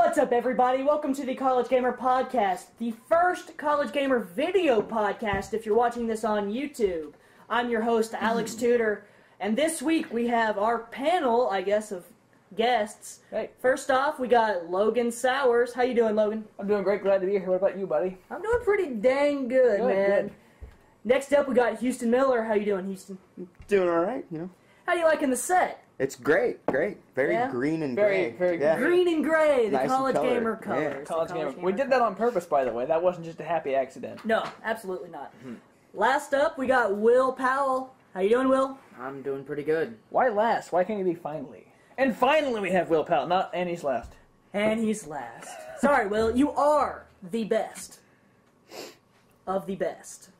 What's up, everybody? Welcome to the College Gamer Podcast, the first College Gamer video podcast if you're watching this on YouTube. I'm your host, Alex Tudor, and this week we have our panel, I guess, of guests. Hey. First off, we got Logan Sowers. How you doing, Logan? I'm doing great. Glad to be here. What about you, buddy? I'm doing pretty dang good, man. Good. Next up, we got Houston Miller. How you doing, Houston? Doing all right, you know. How you liking the set? It's great. Very Yeah? green and Very, gray. very yeah. Green and gray, the Nice and College colored. Gamer Yeah. colors. College The Gamer. We did that on purpose, by the way. That wasn't just a happy accident. No, absolutely not. Last up, we got Will Powell. How you doing, Will? I'm doing pretty good. Why last? Why can't it be finally? And finally we have Will Powell, not Annie's last. And he's last. Sorry, Will. You are the best of the best.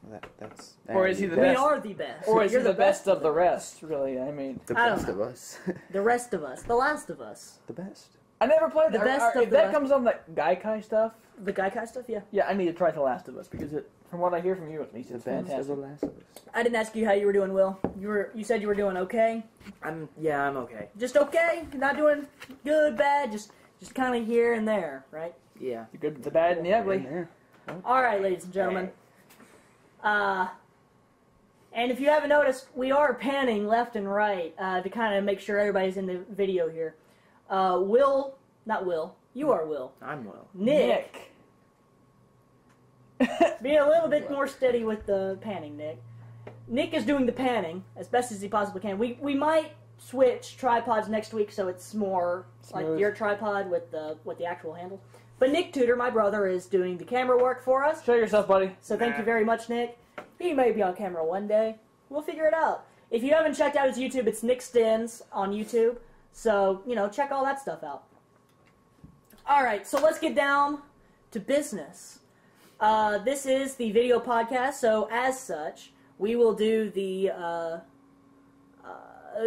That's Or is he the We best? are the best. Or is he You're the best of the rest, really? I mean, the I don't best know. of us? The rest of us. The last of us. The best. I never played The that. best of If the that rest. comes on that Gaikai stuff, The Gaikai stuff, yeah. yeah, I need to try The Last of Us because from what I hear from you at least, The it's best of fantastic. the last of us. I didn't ask you how you were doing, Will. You said you were doing okay. I'm okay. Just okay? Not doing good, bad, just kind of here and there, right? Yeah. The good, the bad, and the ugly. In there. All right, ladies and gentlemen. And if you haven't noticed, we are panning left and right to kind of make sure everybody's in the video here. Will, not Will, you are Will. I'm well. Nick. Be a little bit more steady with the panning, Nick. Nick is doing the panning as best as he possibly can. We might switch tripods next week so it's more like Smooth. your tripod with the actual handle. But Nick Tudor, my brother, is doing the camera work for us. Show yourself, buddy. So thank you very much, Nick. He may be on camera one day. We'll figure it out. If you haven't checked out his YouTube, it's Nick Stins on YouTube. So, check all that stuff out. Alright, so let's get down to business. This is the video podcast, so as such, we will do the,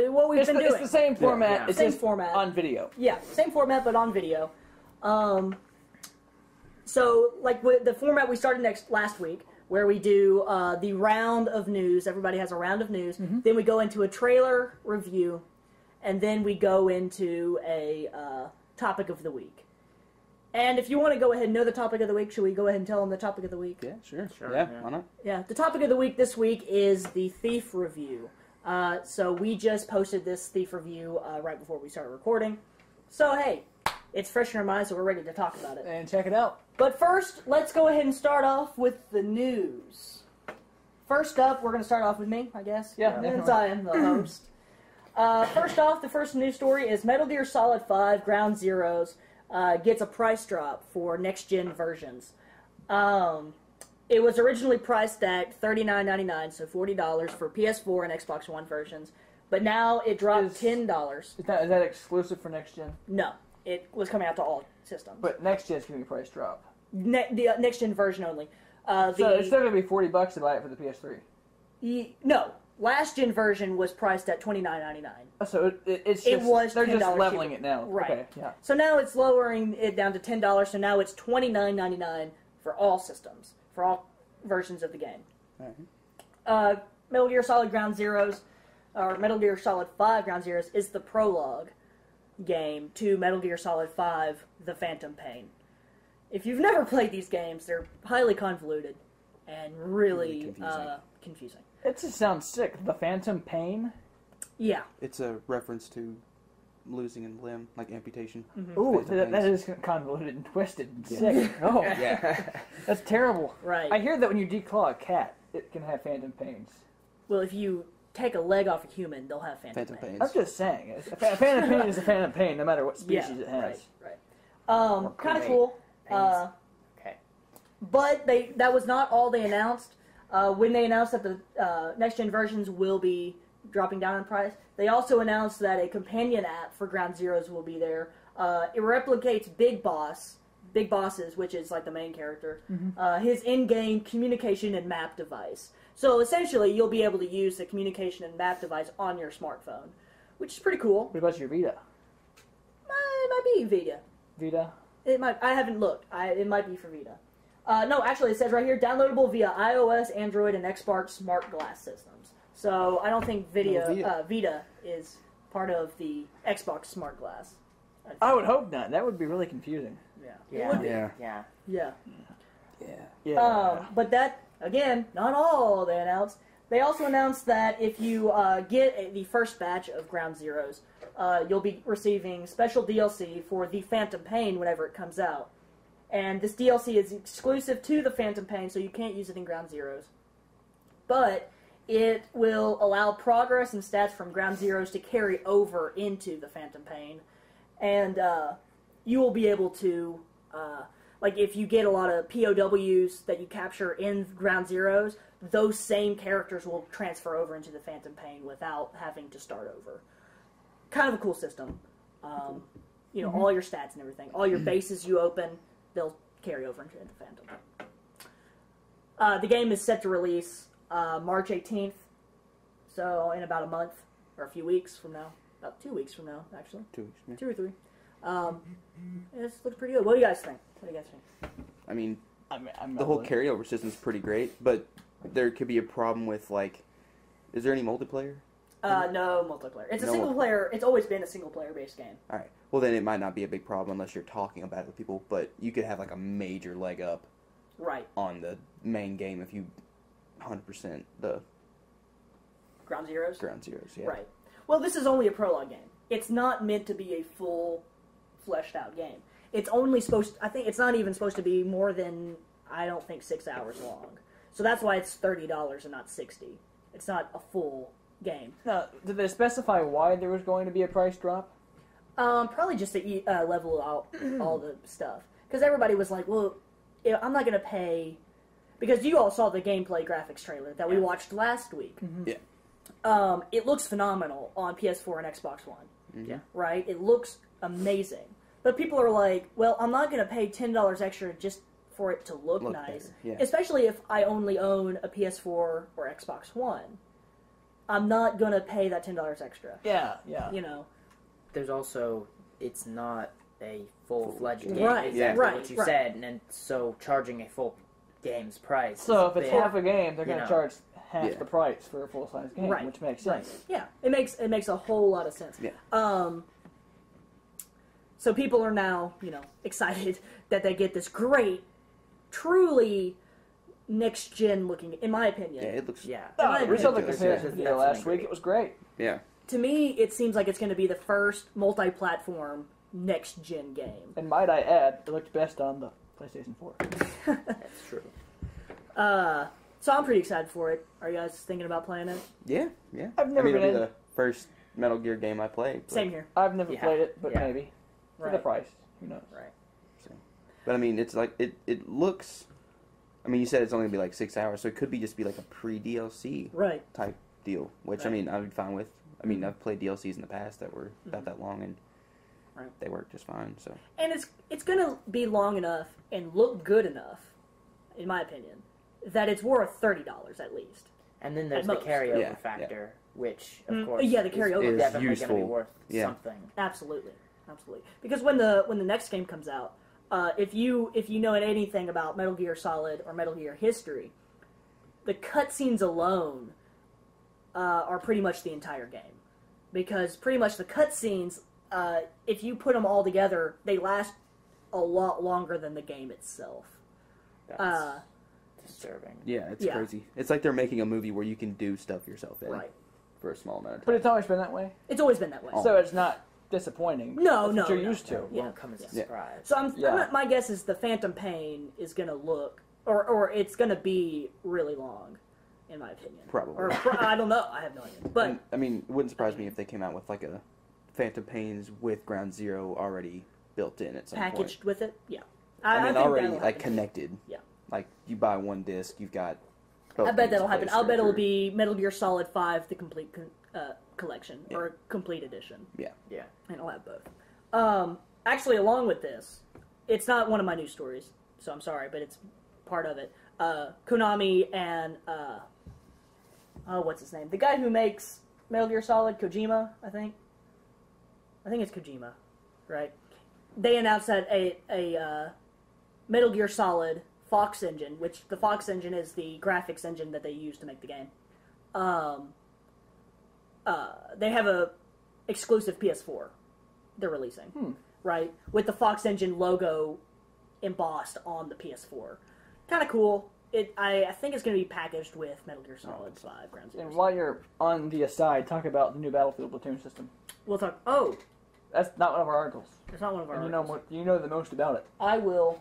what we've been doing. It's the same format. Yeah. It's Same just format. on video. Yeah, same format, but on video. So, like with the format we started last week, where we do the round of news. Everybody has a round of news. Then we go into a trailer review, and then we go into a topic of the week. And if you want to go ahead and know the topic of the week, should we go ahead and tell them the topic of the week? Yeah, sure. Sure, Yeah, yeah. why not? Yeah, the topic of the week this week is the Thief review. So we just posted this Thief review right before we started recording. So hey, it's fresh in our minds, so we're ready to talk about it. And check it out. But first, let's go ahead and start off with the news. First up, we're going to start off with me, I guess. Yeah, Since I am the host. First off, the first news story is Metal Gear Solid 5 Ground Zeroes gets a price drop for next-gen versions. It was originally priced at $39.99, so $40 for PS4 and Xbox One versions. But now it dropped $10. Is that exclusive for next gen? No, it was coming out to all systems. But next gen's gonna be price drop. The next-gen version only. So it's still gonna be $40 to buy it for the PS3. No, last gen version was priced at $29.99. Oh, so it's just It was they're just $10 leveling cheaper. it now. Right. Okay. Yeah. So now it's lowering it down to $10. So now it's $29.99 for all systems, for all versions of the game. All right. Metal Gear Solid Ground Zeroes, or Metal Gear Solid 5 Ground Zeroes, is the prologue game to Metal Gear Solid 5: The Phantom Pain. If you've never played these games, they're highly convoluted and really confusing. It just sounds sick. The Phantom Pain. Yeah. It's a reference to losing a limb, like amputation. Ooh, Phantom that Pains. is convoluted and twisted and Yeah. sick. Oh, Yeah. that's terrible. Right. I hear that when you declaw a cat, it can have phantom pains. Well, if you take a leg off a human, they'll have phantom Phantom pain. pains. I'm just saying. A phantom pain is a phantom pain, no matter what species it has. Right. Kind of Great. cool. Okay. But that was not all they announced. When they announced that the next-gen versions will be dropping down in price, they also announced that a companion app for Ground Zeroes will be there. It replicates Big Boss's, which is like the main character, his in-game communication and map device. So essentially, you'll be able to use the communication and map device on your smartphone, which is pretty cool. What about your Vita? It might be Vita. Vita? It might. I haven't looked. It might be for Vita. No, actually, it says right here, downloadable via iOS, Android, and Xbox Smart Glass systems. So I don't think Vita is part of the Xbox Smart Glass. I would hope not. That would be really confusing. Yeah. Yeah. It would be. Yeah. Yeah. Yeah. Yeah. Yeah. But that, again, not all they announced. They also announced that if you get the first batch of Ground Zeroes, you'll be receiving special DLC for the Phantom Pain whenever it comes out. And this DLC is exclusive to the Phantom Pain, so you can't use it in Ground Zeroes. But it will allow progress and stats from Ground Zeroes to carry over into the Phantom Pain. And you will be able to, like if you get a lot of POWs that you capture in Ground Zeroes, those same characters will transfer over into the Phantom Pain without having to start over. Kind of a cool system. You know, all your stats and everything. All your bases you open, they'll carry over into the Phantom. The game is set to release March 18th, so in about a month, or a few weeks from now. About 2 weeks from now, actually. 2 weeks. Yeah. 2 or 3. This looks pretty good. What do you guys think? I mean, I'm the whole really- carryover system's pretty great, but there could be a problem with, like, is there any multiplayer? No multiplayer. It's a No single player. It's always been a single player based game. All right. Well, then it might not be a big problem unless you're talking about it with people, but you could have, like, a major leg up Right. on the main game if you 100% the Ground Zeroes. Ground Zeroes. Yeah. Right. Well, this is only a prologue game. It's not meant to be a full, fleshed out game. It's only supposed. I think it's not even supposed to be more than, I don't think, 6 hours long. So that's why it's $30 and not $60. It's not a full game. Now, did they specify why there was going to be a price drop? Probably just to level out all the stuff. Because everybody was like, well, I'm not going to pay... Because you all saw the gameplay graphics trailer that we watched last week. Yeah. It looks phenomenal on PS4 and Xbox One. Mm-hmm. Yeah. Right? It looks amazing. But people are like, well, I'm not going to pay $10 extra just for it to look nice. better, yeah. Especially if I only own a PS4 or Xbox One. I'm not going to pay that $10 extra. Yeah, yeah. You know? There's also, it's not a full-fledged Full- game. Right, Exactly right, what you right. said, and so charging a full game's price. So is if it's big. half a game, they're You going to know. charge half Yeah. the price for a full-size game, Right. which makes Right. sense. Yeah, it makes a whole lot of sense. Yeah. So people are now, excited that they get this great, truly next gen looking. In my opinion, Yeah, it looks. Yeah. Oh, we saw the ridiculous, comparison yeah. video last Definitely week. It was great. Yeah. to me, it seems like it's going to be the first multi-platform next gen game. And might I add, it looked best on the PlayStation 4. That's true. So I'm pretty excited for it. Are you guys thinking about playing it? Yeah. Yeah. I've never it'll been be in- the first Metal Gear game I played. but- Same here. I've never Yeah. played it, but Yeah. maybe. For the Right. price. Who knows? Right. But I mean, it's like it looks. I mean, you said it's only gonna be like 6 hours, so it could be just be like a pre-DLC Right. type deal, which I Right. mean, I would be fine with. I mean, I've played DLCs in the past that were about that long, and Right. they work just fine. So And it's going to be long enough and look good enough, in my opinion, that it's worth $30 at least. And then there's At the most. carryover Yeah, factor, which, of Mm, course, yeah, the carryover is is definitely going to be useful. worth Yeah. something. Absolutely. Because when the next game comes out, if you know anything about Metal Gear Solid or Metal Gear history, the cutscenes alone are pretty much the entire game. Because pretty much the cutscenes, if you put them all together, they last a lot longer than the game itself. That's disturbing. yeah, it's Yeah. crazy. It's like they're making a movie where you can do stuff yourself in Right. for a small amount of But time. it's always been that way. It's always been that way. Oh. So it's not disappointing. No, That's no, what you're no. used to. It Yeah. won't come as a Yeah. surprise. So Yeah. my guess is the Phantom Pain is going to look, or it's going to be really long, in my opinion. Probably. Or I don't know. I have no idea. But And, I mean, it wouldn't surprise me if they came out with like a Phantom Pains with Ground Zero already built in at some packaged point. with it, yeah. I mean, think already that'll like happen. connected. Yeah. Like you buy one disc, you've got. both I bet games that'll in happen. place I'll bet it'll for- be Metal Gear Solid 5, the complete collection, Yeah. or complete edition. Yeah. Yeah. And I'll have both. Actually, along with this, it's not one of my news stories, so I'm sorry, but it's part of it. Konami and what's his name? The guy who makes Metal Gear Solid, Kojima, I think. I think it's Kojima, right? They announced that a Metal Gear Solid Fox engine, which the Fox engine is the graphics engine that they use to make the game. They have a exclusive PS4 they're releasing. right, with the Fox Engine logo embossed on the PS4. Kind of cool. I think it's going to be packaged with Metal Gear Solid 5 Ground Zero. And while you're on the aside, talk about the new Battlefield platoon system. We'll talk. Oh, That's not one of our articles. it's not one of our. And articles. you know the most about it. I will.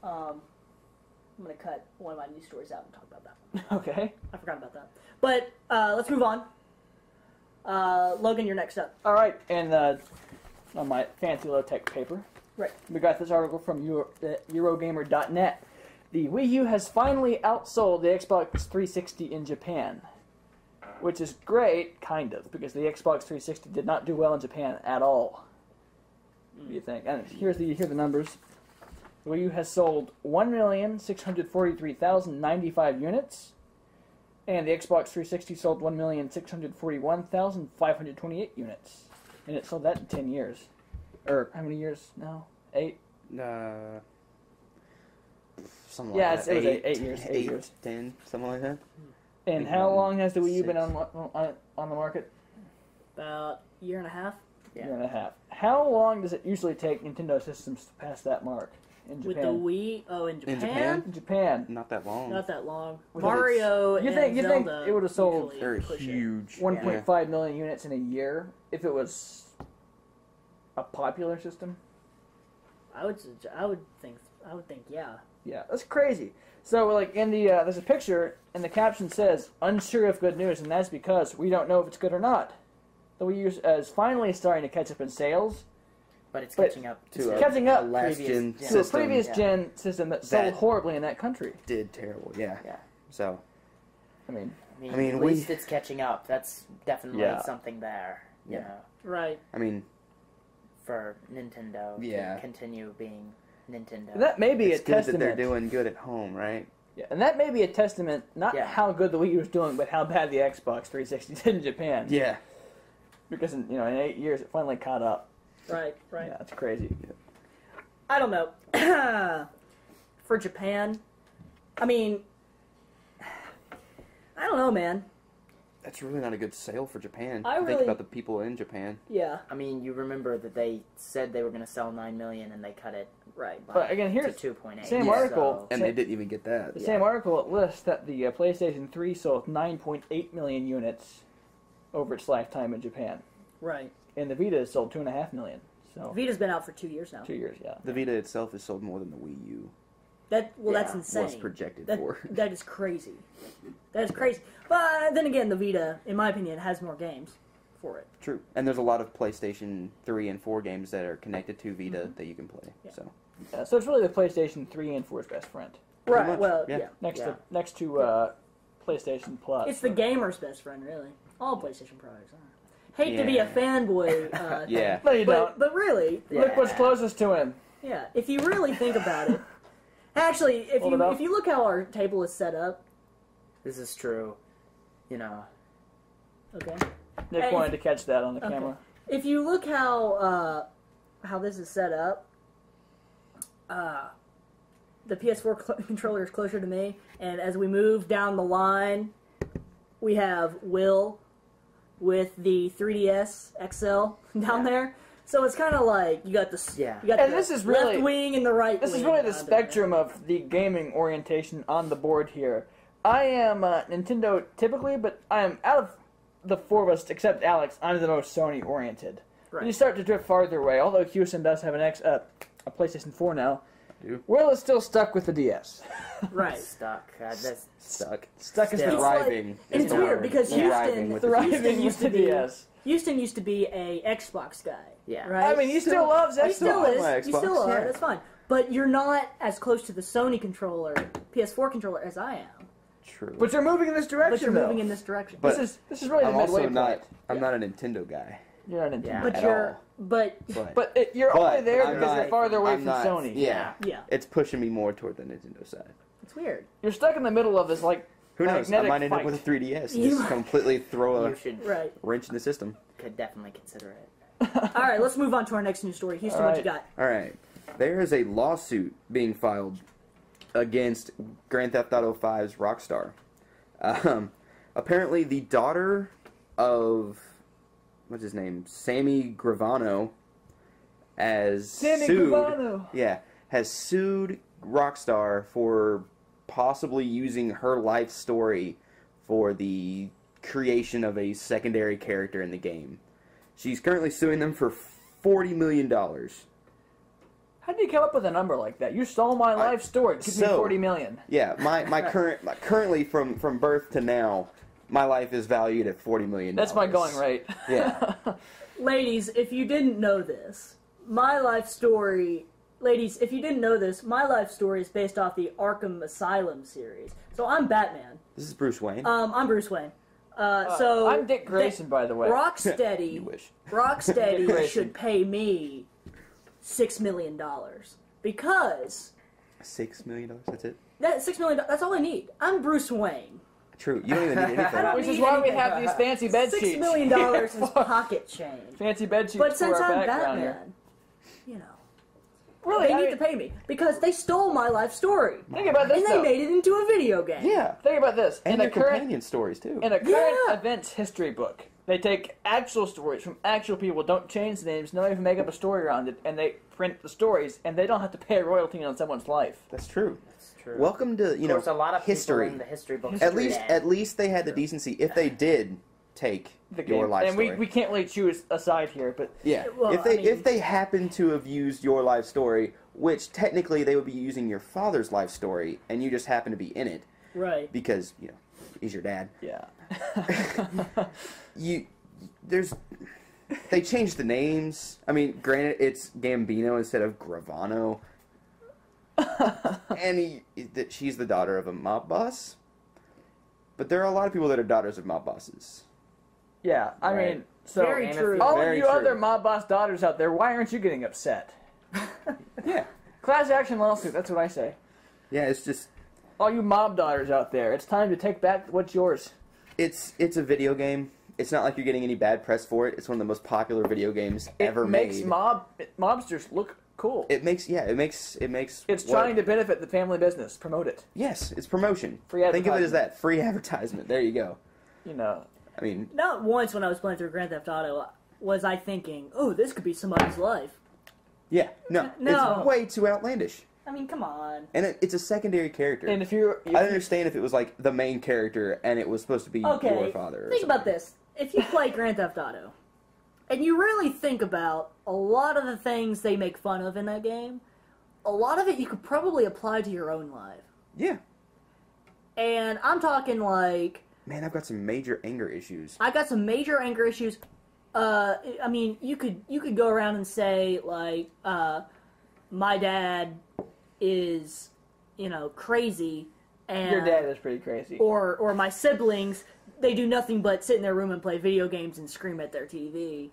I'm going to cut one of my news stories out and talk about that. Okay. I forgot about that. But let's move on. Logan, you're next up. All right, and on my fancy low-tech paper, Right. we got this article from Eurogamer.net. The Wii U has finally outsold the Xbox 360 in Japan, which is great, kind of, because the Xbox 360 did not do well in Japan at all. What do you think? And here are the numbers. The Wii U has sold 1,643,095 units, and the Xbox 360 sold 1,641,528 units. And it sold that in 10 years. Or how many years now? 8? Something Yeah, like it that. was 8 years. 8 years. 10, something like that. And Maybe how not. long has the Wii U been 6. on the market? About a year and a half. Yeah. Year and a half. How long does it usually take Nintendo systems to pass that mark in With the Japan? Wii. Oh, in Japan? Japan? In Japan. Not that long. Not that long. Because Mario you and think Zelda it would have sold usually Very push it. huge. 1.5 million units in a year if it was a popular system? I would think yeah. Yeah, that's crazy. So, like, in the there's a picture, and the caption says, "Unsure if good news," and that's because we don't know if it's good or not. The Wii U is finally starting to catch up in sales But it's But catching up it's to catching up last previous gen gen. to a system. previous Yeah. gen system that sold That- horribly in that country. Did terrible. Yeah. Yeah. So I mean, I mean, I mean, at we- least it's catching up. That's definitely Yeah. something there. You Yeah. know, Right. I mean, for Nintendo Yeah. to continue being Nintendo. and that may be it's a good testament. that they're doing good at home, right? Yeah, and that may be a testament, not Yeah. how good the Wii U was doing, but how bad the Xbox 360 did in Japan. Yeah. Because in 8 years it finally caught up. Right. Right. Yeah, it's crazy. I don't know. For Japan, I mean, I don't know, man. That's really not a good sale for Japan. I Think really- about the people in Japan. Yeah. I mean, you remember that they said they were going to sell 9 million and they cut it Right. But again, to here's 2.8. same Yeah. article. And Sa- they didn't even get that. The Yeah. same article, it lists that the PlayStation 3 sold 9.8 million units over its lifetime in Japan. Right. And the Vita has sold 2.5 million. So, Vita's been out for 2 years now. 2 years, yeah. The Vita itself has sold more than the Wii U That's Yeah, insane. was projected That, for. that is crazy. That is crazy. But then again, the Vita, in my opinion, has more games for it. True. And there's a lot of PlayStation 3 and 4 games that are connected to Vita that you can play. Yeah. So So it's really the PlayStation 3 and 4's best friend. Pretty Right. much, Well, yeah. yeah. Next to PlayStation Plus. It's the gamer's best friend, really. All PlayStation products are. Hate to be a Yeah. fanboy. Yeah. No, you don't. But really, Look what's closest to him. yeah. If you really think about it, actually, Hold it up. if you look how our table is set up, This is true. You know, okay. Nick Hey, wanted to catch that on the okay. camera. If you look how this is set up, the PS4 controller is closer to me, and as we move down the line, we have Will with the 3DS XL down there. So it's kind of like you got the Yeah. you got And the this is left really- wing and the right. This is wing really the down there. spectrum of the gaming orientation on the board here. I am Nintendo typically, but I am, out of the four of us, except Alex, I'm the most Sony oriented. Right. You start to drift farther away, although Houston does have a PlayStation 4 now. do. Will is still stuck with the DS. Right. stuck. That's Stuck. Stuck is Still. the It's like- Thriving. and is it's the weird word. because Thriving with the thriving Houston with used the to be- DS. Houston used to be a Xbox guy. Yeah. Right. I mean, he still loves He Xbox. still is. my You still Xbox, are. yeah. That's fine. But you're not as close to the Sony controller, PS4 controller, as I am. True. But you're moving in this direction, But you're though. moving in this direction. But this is really the I'm midway also not. point. I'm not a Nintendo guy. You're not Nintendo. Yeah. but at you're. all. But But you're only there I'm because not- you're farther away I'm from not- Sony. Yeah. yeah, It's pushing me more toward the Nintendo side. it's weird. You're stuck in the middle of this, like, Who knows? I magnetic might end up fight. with a 3DS and You just might- completely throw a You should Right. wrench in the system. could definitely consider it. All right, let's move on to our next news story. Houston, what you got? All right. There is a lawsuit being filed against Grand Theft Auto 5's Rockstar. Apparently, the daughter of what's his name, Sammy Gravano, has Sammy sued. Gravano. Yeah, has sued Rockstar for possibly using her life story for the creation of a secondary character in the game. She's currently suing them for $40 million. How did you come up with a number like that? You stole my life story. Give me $40 million. Yeah, currently from birth to now, my life is valued at $40 million. That's my going rate. Yeah. Ladies, if you didn't know this, my life story... Ladies, if you didn't know this, my life story is based off the Arkham Asylum series. So I'm Batman. This is Bruce Wayne. I'm Bruce Wayne. I'm Dick Grayson, by the way. Rocksteady, You wish. Rocksteady Grayson. should pay me $6 million because $6 million. That's it. that $6 million. That's all I need. I'm Bruce Wayne. True. You don't even need anything. don't Which is need why we anything. have these fancy bed sheets. $6 million is pocket change. Fancy bed sheets But for since our I'm background Batman, you know, Really, they I need mean, to pay me because they stole my life story think about this, and they though. made it into a video game. Yeah. Think about this. And in their a current companion stories, too. in a current Yeah. events history book, they take actual stories from actual people, don't change the names, don't even make up a story around it, and they print the stories, and they don't have to pay a royalty on someone's life. That's true. That's true. Welcome to, Of course, a lot of history. people in the history books. At do least, that. at least they had the decency. If they did take The your game. life And story, we can't really choose a side here, but yeah. Well, if they I mean- if they happen to have used your life story, which technically they would be using your father's life story, and you just happen to be in it Right. because he's your dad. yeah. They changed the names. I mean, granted, it's Gambino instead of Gravano. And she's the daughter of a mob boss. But there are a lot of people that are daughters of mob bosses. Yeah, I Right. mean, so Very And if true. you- all Very of you true. other mob boss daughters out there, why aren't you getting upset? Yeah. Class action lawsuit, that's what I say. Yeah, it's just... All you mob daughters out there, it's time to take back what's yours. It's a video game. It's not like you're getting any bad press for it. It's one of the most popular video games ever It makes made. mobsters look cool. It makes It's trying to benefit the family business, promote it. Yes, it's promotion. Free Think of it as advertisement. that, free advertisement. There you go. You know, I mean, Not once when I was playing through Grand Theft Auto was I thinking, oh, this could be somebody's life. yeah, no, No. it's way too outlandish. I mean, come on. And it's a secondary character. and if you're, I understand if it was like the main character and it was supposed to be Okay, your father. Or think about something. this. If you play Grand Theft Auto, and you really think about a lot of the things they make fun of in that game, a lot of it you could probably apply to your own life. Yeah, And I'm talking like, man, I've got some major anger issues. I got some major anger issues. I mean, you could go around and say like, my dad is, crazy, and your dad is pretty crazy. or my siblings, they do nothing but sit in their room and play video games and scream at their TV.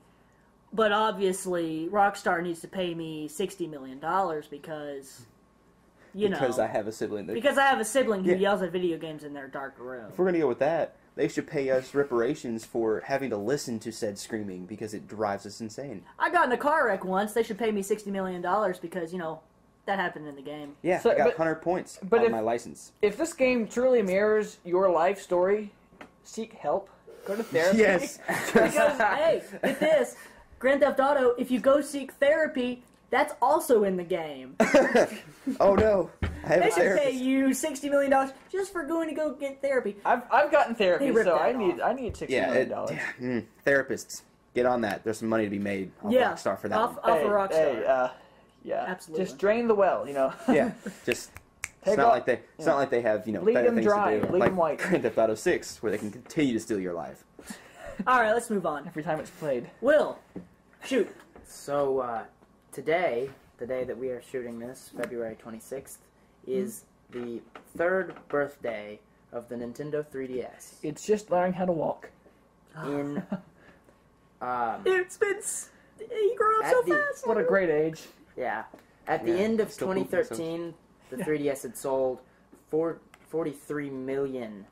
But obviously, Rockstar needs to pay me $60 million because, Because I have a sibling that... because I have a sibling who Yeah. yells at video games in their dark room. If we're going to go with that, they should pay us reparations for having to listen to said screaming because it drives us insane. I got in a car wreck once. They should pay me $60 million because, that happened in the game. Yeah, So- I got but- 100 points but on if- my license. If this game truly mirrors your life story, seek help. Go to therapy. Yes. Because, hey, get this. Grand Theft Auto, if you go seek therapy, that's also in the game. Oh no, I have They a should pay therapist. you $60 million just for going to go get therapy. I've gotten therapy, They ripped so that I need off. $60 Yeah, million. therapists, get on that. There's some money to be made on Yeah, Rockstar for that off, one. off of Rockstar. Yeah, Absolutely. Just drain the well, Yeah, just it's Take not off- like they it's not like they have Bleed better them things dry, to do. bleed like them white. Grand Theft Auto 6, where they can continue to steal your life. All right, let's move on. every time it's played. Will, shoot. So, today, the day that we are shooting this, February 26th, is the third birthday of the Nintendo 3DS. It's just learning how to walk. In, It's been... He grew up At so the- fast. What a great age. yeah, at the Yeah, end of still pooping myself. 2013, the 3DS had sold 43 million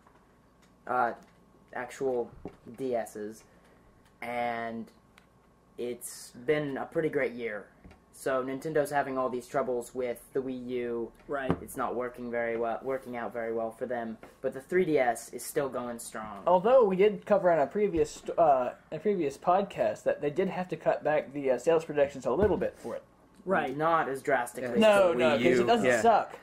actual DSs, and it's been a pretty great year. So Nintendo's having all these troubles with the Wii U. Right. It's not working out very well for them. But the 3DS is still going strong. Although we did cover on a previous podcast that they did have to cut back the sales projections a little bit for it. Right. Not as drastically. No, as the no, Wii because U. it doesn't Yeah. suck.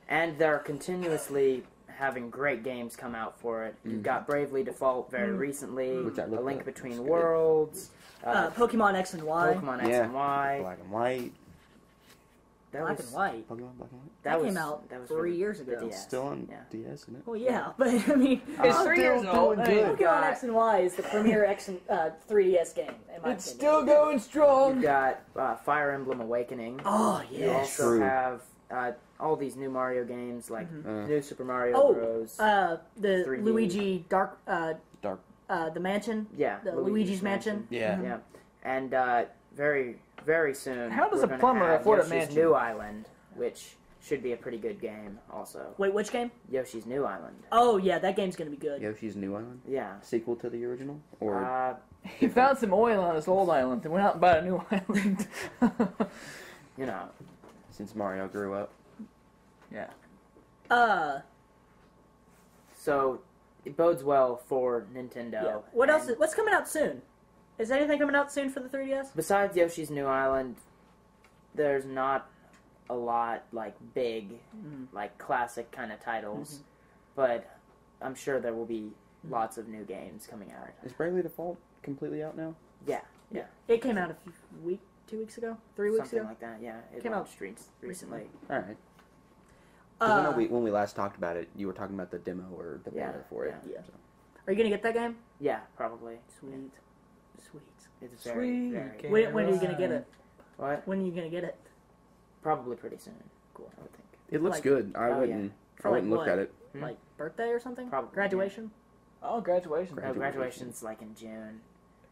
And they're continuously having great games come out for it. You've got Bravely Default very recently, Which I A looked Link up. Between It's good. Worlds, Pokemon X and Y. Pokemon X Yeah. and Y. Black and white. That Black was, and White. Pokemon Black and white. That was, came out that was 3 for years the ago. DS. Still on Yeah. DS, isn't it? Well, yeah, but I mean, It's Uh, 3 years still old. doing Hey, good. Pokemon got- X and Y is the premier 3DS game. In my it's opinion. still going strong. You've got Fire Emblem Awakening. Oh You yes. also True. have all these new Mario games, like Uh, New Super Mario Oh, Bros. the 3D. Luigi Dark, Dark. the mansion. yeah, the Luigi's Mansion. Yeah. Yeah, and very, very soon. How does we're a gonna plumber have afford a Yoshi's mansion? New Island, which should be a pretty good game, also. Wait, which game? Yoshi's New Island. Oh yeah, that game's gonna be good. Yoshi's New Island? Yeah. Sequel to the original? Or He found some oil on his old island and went out and bought a new island. You know, since Mario grew up? Yeah. so it bodes well for Nintendo. Yeah. What else? And What's coming out soon? Is anything coming out soon for the 3DS? Besides Yoshi's New Island, there's not a lot like big, like classic kind of titles, but I'm sure there will be lots of new games coming out. Is Bravely Default completely out now? Yeah, It came out a 2 weeks ago, 3 weeks something ago. like that. Yeah, it Came out launched recently. Alright. I know when we last talked about it, you were talking about the demo or the Yeah, beta for it. yeah. So. Are you gonna get that game? Yeah, probably. Sweet. It's very, Sweet very. game. When are you gonna get it? What? When are you gonna get it? Probably pretty soon. Cool. I would think. It looks Like- good. I Oh, wouldn't. For I like wouldn't look what? at it. Like birthday or something? Probably, Graduation? Oh, graduation. Graduation. Graduation's like in June.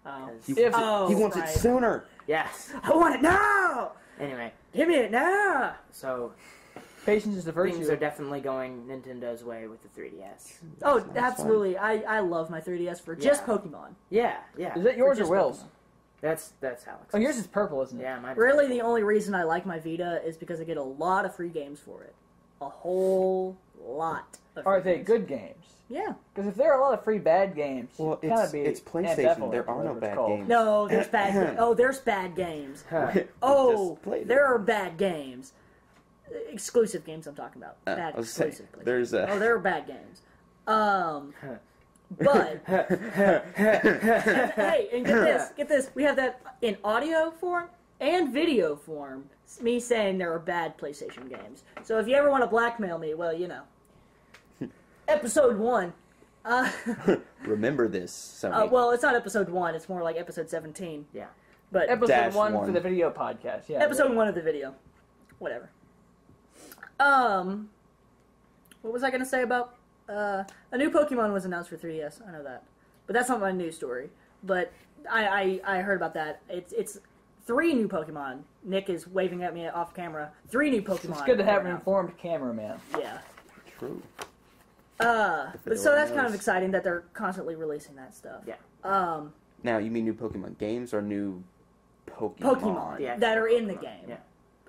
Oh. 'cause- He, If- he wants right. it sooner. Yes. I want it now! Anyway, Give me it now! so Patience is the things virtue. are definitely going Nintendo's way with the 3DS. Oh, That's absolutely. I love my 3DS for just Yeah. Pokemon. Yeah, yeah. Is it yours or just Will's? Pokemon. That's Alex. Oh, yours is purple, isn't it? Yeah, mine. Really, the only reason I like my Vita is because I get a lot of free games for it. A whole lot of free Are they games. good games? Yeah. Because if there are a lot of free bad games, Well, you kind it's- of be it's PlayStation. ambivalent, There are no whatever it's bad called. games. No, there's bad. There's bad games. Oh, Just played it. there are bad games. Exclusive games I'm talking about. I Bad was saying, exclusive. there's a. Oh, there are bad games. But hey, and get this. We have that in audio form and video form. It's me saying there are bad PlayStation games. So if you ever want to blackmail me, well, you know. Episode 1. Remember this, Sony. Well, it's not episode 1. It's more like episode 17. Yeah. But Episode Dash 1 for one. the video podcast. Yeah. episode 1 of the video. Whatever. What was I going to say about... a new Pokemon was announced for 3DS. I know that. But that's not my news story. But I heard about that. It's 3 new Pokemon. Nick is waving at me off camera. 3 new Pokemon. It's good to have an are out. informed cameraman. Yeah. True. But so that's kind of knows. exciting that they're constantly releasing that stuff. Yeah. Now, you mean new Pokemon games or new Pokemon? Pokemon Yeah, that are in the Pokemon, game. yeah.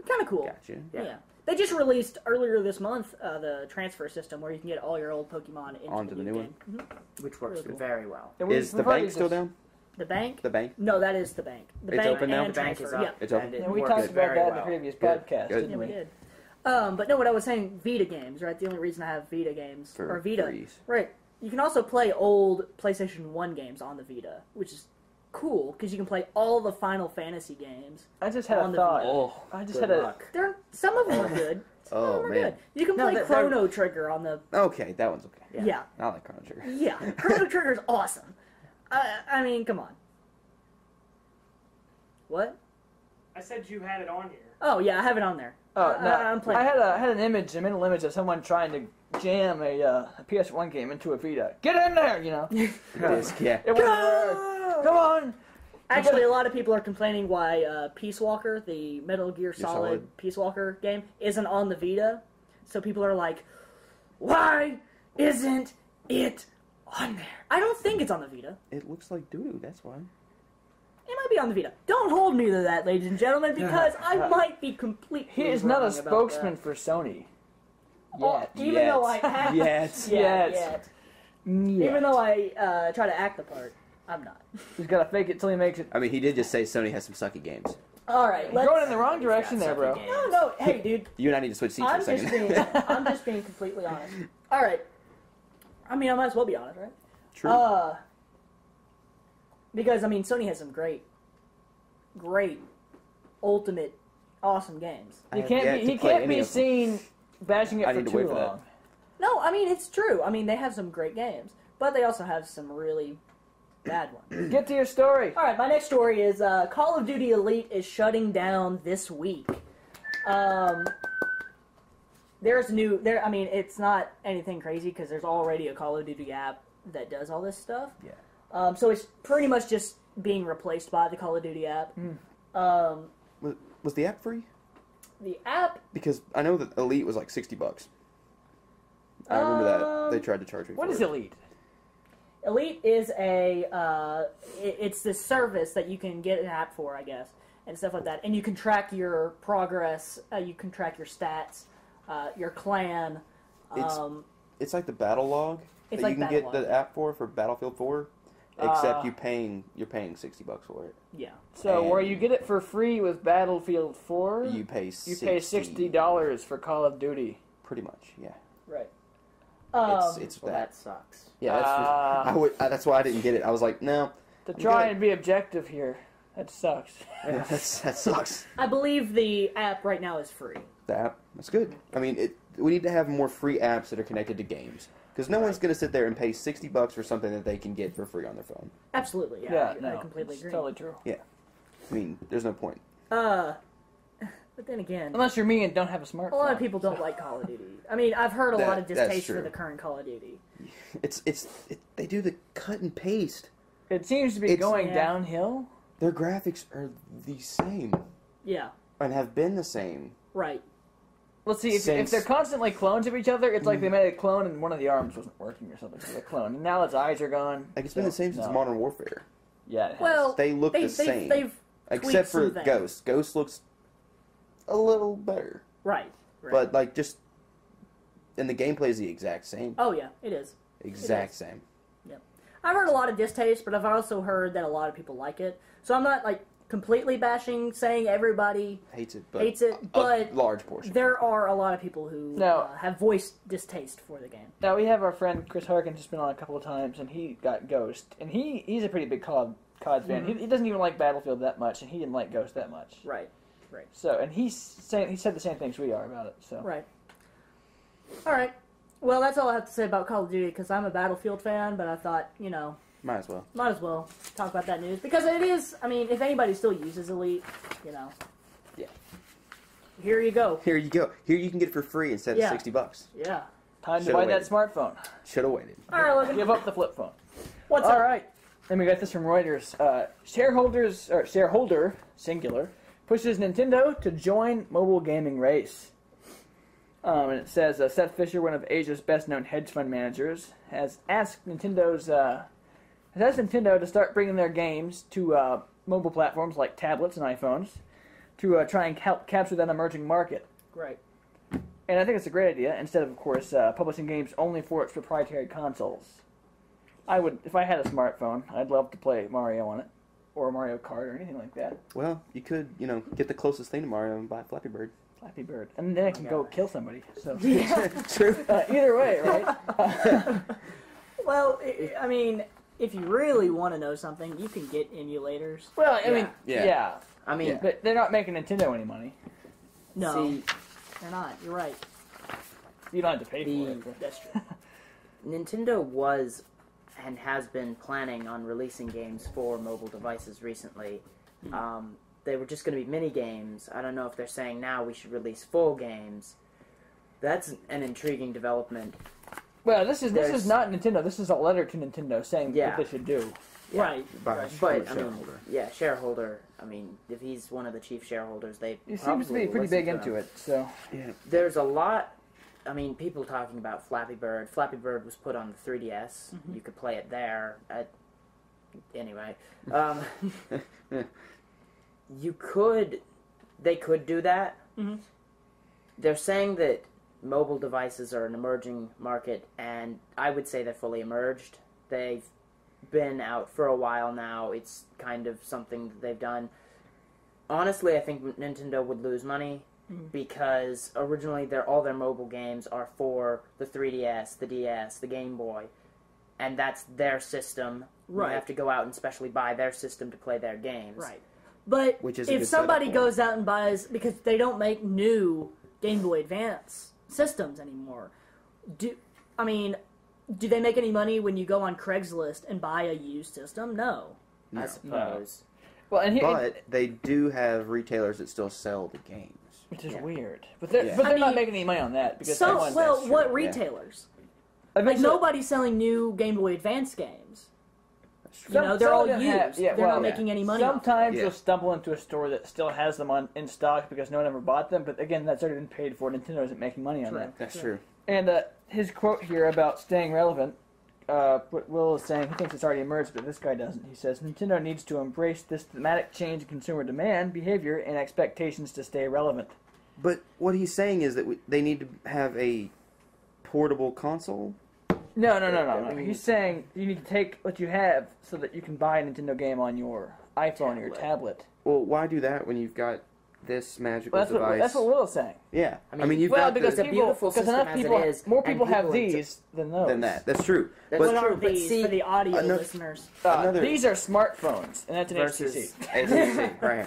Kind of cool. Gotcha. Yeah. They just released earlier this month the transfer system where you can get all your old Pokemon into Onto the new game. Mhm. Which works Really cool. very well. And Is the we've already bank still just- down? The bank? The bank? No, that is the bank. The It's bank open now? and The bank is transfer. up. Yeah. It's open. and it And we works talked about very that in the well. previous Good, podcast, good. didn't Yeah, we we? did. But no, what I was saying, Vita games, right? The only reason I have Vita games For or Vita, freeze. right? You can also play old PlayStation 1 games on the Vita, which is cool because you can play all the Final Fantasy games. I just had On a the thought. Vita. Oh, I just Good had a. luck. Some of them are good. Some of Oh, them are man. good. You can No, play they're- Chrono Trigger on the okay, that one's okay. yeah. I like Chrono Trigger. Yeah, Chrono Trigger's awesome. I mean, come on. What? I said you had it on here. Oh yeah, I have it on there. Oh no! I'm playing. I had an image, a mental image of someone trying to jam a PS1 game into a Vita. Get in there, you know. Disc, yeah. It wouldn't work. Come on. Actually, a lot of people are complaining why Peace Walker, the Metal Gear Solid Solid. Peace Walker game, isn't on the Vita. So people are like, why isn't it on there? I don't think it's on the Vita. It looks like doo-doo, that's why. It might be on the Vita. Don't hold me to that, ladies and gentlemen, because I might be completely He is not a wrong about spokesman that. for Sony. Oh, Yet. even Yet. though I have, Yet. Yet. yet. Yet. Even though I try to act the part, I'm not. He's got to fake it till he makes it. I mean, he did just say Sony has some sucky games. All right, You're going in the wrong direction there, bro. No, hey, dude. You and I need to switch seats for a second. I'm just being completely honest. All right. I mean, I might as well be honest, right? True. Because I mean, Sony has some great, ultimate, awesome games. He can't be seen bashing it I for need to too wait for that. long. No, I mean it's true. I mean they have some great games, but they also have some really bad ones. Get to your story. All right, my next story is Call of Duty Elite is shutting down this week. There's new. I mean, it's not anything crazy because there's already a Call of Duty app that does all this stuff. Yeah. So it's pretty much just being replaced by the Call of Duty app. Was the app free? The app. Because I know that Elite was like $60. I remember that they tried to charge me. What for is it. Elite? Elite is it's this service that you can get an app for, I guess, and stuff like that. And you can track your progress. You can track your stats, your clan. It's like the battle log It's that like you can get Battle the app for Battlefield 4, except you're paying $60 for it. Yeah. So And- where you get it for free with Battlefield 4, You pay $60 for Call of Duty. Pretty much, yeah. Right. It's Well, that. that sucks. Yeah, that's why I didn't get it. I was like, no. To I'm try good. and be objective here, that sucks. that sucks. I believe the app right now is free. The app, that's good. I mean, we need to have more free apps that are connected to games. Because no one's going to sit there and pay $60 for something that they can get for free on their phone. Absolutely. Yeah, I no, completely it's agree. totally true. I mean, there's no point. But then again, Unless you're me and don't have a smartphone. a lot of people don't like Call of Duty. I mean, I've heard a lot of That's distaste for true. the current Call of Duty. They do the cut and paste. It seems to be going Yeah. downhill. Their graphics are the same Yeah. and have been the same. Right. Let's see, if Since- they're constantly clones of each other, it's like they made a clone and one of the arms wasn't working or something for the clone. And now its eyes are gone. Like it's been the same since no. Modern Warfare, Yeah, it has. Well, They look the same. They've except tweaked for some things. Ghost. Ghost looks a little better, Right. but like just and the gameplay is the exact same. Oh yeah, it is. Exact same. I've heard a lot of distaste, but I've also heard that a lot of people like it. So I'm not like completely bashing, saying everybody Hates it, but hates it, but a large portion. there are a lot of people who No. have voiced distaste for the game. Now we have our friend Chris Harkins who's been on a couple of times, and he got Ghost, and he's a pretty big COD fan. He doesn't even like Battlefield that much, and he didn't like Ghost that much. Right. So, and he said the same things we are about it. So, Right. All right. Well, that's all I have to say about Call of Duty because I'm a Battlefield fan, but I thought, Might as well. might as well talk about that news because it is. I mean, if anybody still uses Elite, Yeah. Here you go. Here you go. Here you can get it for free instead of Yeah. $60. Yeah. time to Should've buy waited. that smartphone. Should have waited. All right, Logan. Give up the flip phone. What's All up? right. Then we got this from Reuters. Shareholder, singular, pushes Nintendo to join mobile gaming race. And it says Seth Fisher, one of Asia's best-known hedge fund managers, has asked Nintendo to start bringing their games to mobile platforms like tablets and iPhones to try and help capture that emerging market. Great. And I think it's a great idea. Instead of course, publishing games only for its proprietary consoles. I would, if I had a smartphone, I'd love to play Mario on it, or Mario Kart, or anything like that. Well, you could, get the closest thing to Mario and buy Flappy Bird. Flappy Bird, and then I can go kill somebody. So True. either way, right? Well, I mean, if you really want to know something, you can get emulators. Well, I mean, Yeah. yeah, I mean, Yeah. but they're not making Nintendo any money. No, see, they're not. You're right. You don't have to pay for The- it. but- That's true. Nintendo was and has been planning on releasing games for mobile devices recently. They were just going to be mini games. I don't know if they're saying now we should release full games. That's an intriguing development. Well, this is There's- not Nintendo. This is a letter to Nintendo saying Yeah. what they should do. Yeah. Right. By right. But I mean, shareholder. yeah, shareholder. I mean, if he's one of the chief shareholders, they He seems to probably be pretty listen big to into him. it. So Yeah. There's a lot. I mean, people talking about Flappy Bird. Flappy Bird was put on the 3DS. You could play it there. Anyway, you could. They could do that. Mhm. They're saying that mobile devices are an emerging market, and I would say they're fully emerged. They've been out for a while now. It's kind of something that they've done. honestly, I think Nintendo would lose money because originally all their mobile games are for the 3DS, the DS, the Game Boy, and that's their system. Right. You have to go out and specially buy their system to play their games. Right. But Which is a if good somebody setup for goes out and buys, because they don't make new Game Boy Advance systems anymore, do they make any money when you go on Craigslist and buy a used system? No. I suppose. Well, and But they do have retailers that still sell the games. which is Yeah. weird. But they're, Yeah. but they're I not mean, making any money on that because So, someone. well, that's true, what yeah. retailers? Like, Eventually- nobody's selling new Game Boy Advance games. That's true. You know, they're all of them used. have- yeah, They're well, not making any money off of it. Sometimes Yeah. you'll stumble into a store that still has them in stock because no one ever bought them. But again, that's already been paid for. Nintendo isn't making money on that. That's true. And his quote here about staying relevant, what Will is saying, he thinks it's already emerged, but this guy doesn't. He says, Nintendo needs to embrace this thematic change in consumer demand, behavior, and expectations to stay relevant. But what he's saying is that they need to have a portable console. No. He's saying you need to take what you have so that you can buy a Nintendo game on your iPhone or your tablet. Well, why do that when you've got this magical Well, device? that's what Will is saying. Yeah, I mean, you've Well, got because It's a beautiful because system enough as it people, is, more and people have people into- these than those. than that. That's true. That's but What are true, but these see, for the audio another- listeners? another- These are smartphones, and that's an versus HTC. HTC, right here.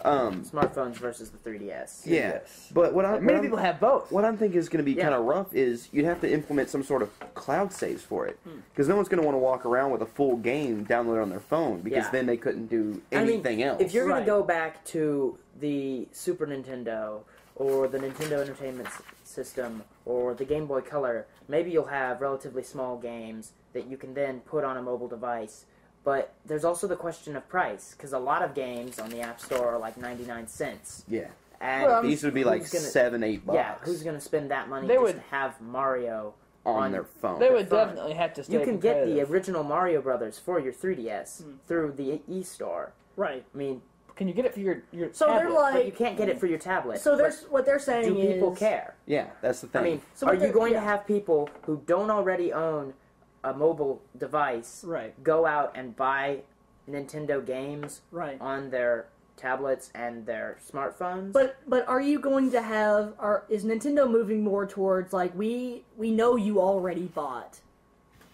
smartphones versus the 3DS. Yeah, Yes. but Many people have both. what I'm thinking is going to be Yeah. kind of rough is you'd have to implement some sort of cloud saves for it, because no one's going to want to walk around with a full game downloaded on their phone, because Yeah. then they couldn't do I mean, anything else. If you're going Right. to go back to the Super Nintendo or the Nintendo Entertainment System or the Game Boy Color, maybe you'll have relatively small games that you can then put on a mobile device. But there's also the question of price, because a lot of games on the App Store are like 99 cents. yeah, And Well, these would be like who's gonna- $7-8 yeah, who's going to spend that money They just would- to have Mario on their phone. They would fun. definitely have to stay You can get the competitive. original Mario Brothers for your 3DS through the e-store. Right. I mean, Can you get it for your So tablet? they're but you like, can't get it for your tablet. so But what they're saying do is, people care? Yeah, that's the thing. I mean, So are what you they're- going yeah. to have people who don't already own a mobile device Right. go out and buy Nintendo games Right. on their tablets and their smartphones? But are you going to have? Is Nintendo moving more towards like we know you already bought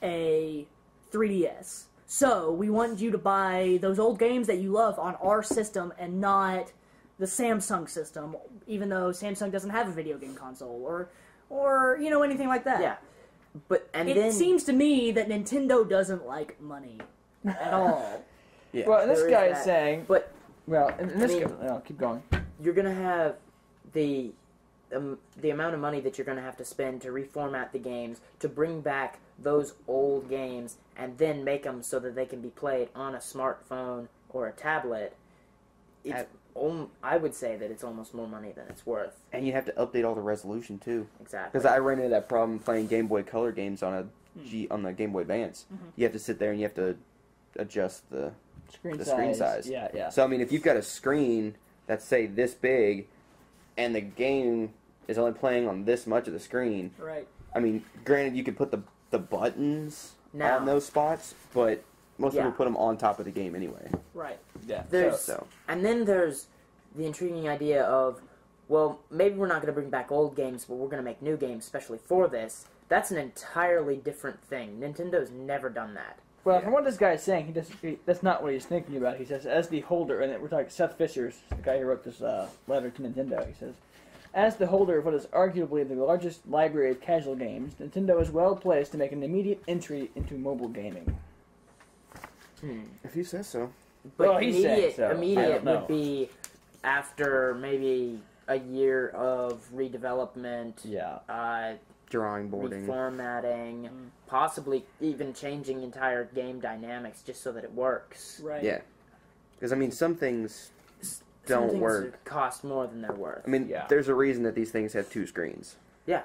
a 3DS, so we want you to buy those old games that you love on our system and not the Samsung system, even though Samsung doesn't have a video game console or anything like that. yeah, but and It then seems to me that Nintendo doesn't like money at all. yeah. Well, and this there is guy is that. saying, but well, and this I mean- guy, keep going. you're gonna have the amount of money that you're gonna have to spend to reformat the games, to bring back those old games, and then make them so that they can be played on a smartphone or a tablet. It's I would say that it's almost more money than it's worth. And you have to update all the resolution too. Exactly. Because I ran into that problem playing Game Boy Color games on on the Game Boy Advance. You have to sit there and you have to adjust the Screen screen size. Yeah. So I mean, if you've got a screen that's say this big, and the game is only playing on this much of the screen, Right. I mean, granted you could put the buttons Now- on those spots, but most Yeah. people put them on top of the game anyway. Right. Yeah. There's So and then there's the intriguing idea of, well, maybe we're not going to bring back old games, but we're going to make new games especially for this. That's an entirely different thing. Nintendo's never done that. Well, Yeah. from what this guy is saying, that's not what he's thinking about. He says, as the holder, and we're talking Seth Fisher's the guy who wrote this letter to Nintendo. He says, as the holder of what is arguably the largest library of casual games, Nintendo is well placed to make an immediate entry into mobile gaming. if you say so. But Well, he's saying immediate, so. I immediate don't know. would be after maybe a year of redevelopment, Yeah. Drawing boarding. reformatting, possibly even changing entire game dynamics just so that it works. Right. Yeah. Because I mean, some things Some don't things work. cost more than they're worth. I mean, Yeah. there's a reason that these things have two screens. Yeah.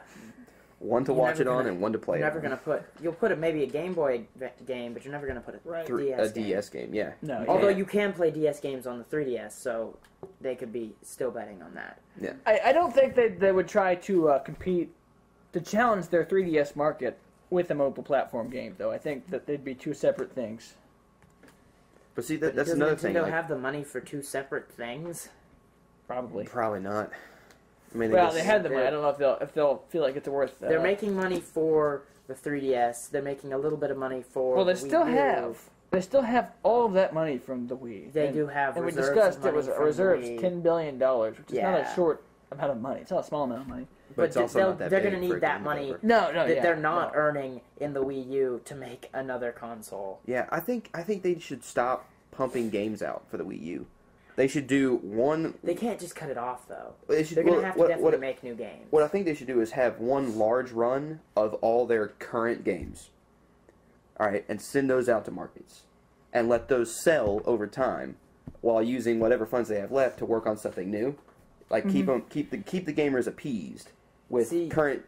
One to You're watch never it on gonna- and one to play You're it never on. gonna put. You'll put maybe a Game Boy game, but you're never gonna put a Right. A DS game. DS game, yeah. No. Although yeah. you can play DS games on the 3DS, so they could be still betting on that. I don't think they would try to compete to challenge their 3DS market with a mobile platform game, though. I think that they'd be two separate things. But see, But that's does another Nintendo thing. Like, have the money for two separate things? Probably. probably not. I mean, Well, just- they had the money. I don't know if they'll feel like it's worth. They're making money for the 3DS. They're making a little bit of money for. Well, they the still Wii U. have. They still have all of that money from the Wii. They And- do have. And we reserves of discussed it money was a from the reserves Wii. $10 billion, which is not a Yeah. short amount of money. It's not a small amount of money. but it's also not that they're big going to for need a that game money developer. No, that they're not no. earning in the Wii U to make another console. Yeah, I think they should stop pumping games out for the Wii U. They should do one. They can't just cut it off though. They should, They're going to well, have to what- definitely what- make new games. What I think they should do is have one large run of all their current games. All right, and send those out to markets, and let those sell over time, while using whatever funds they have left to work on something new. Like keep the gamers appeased with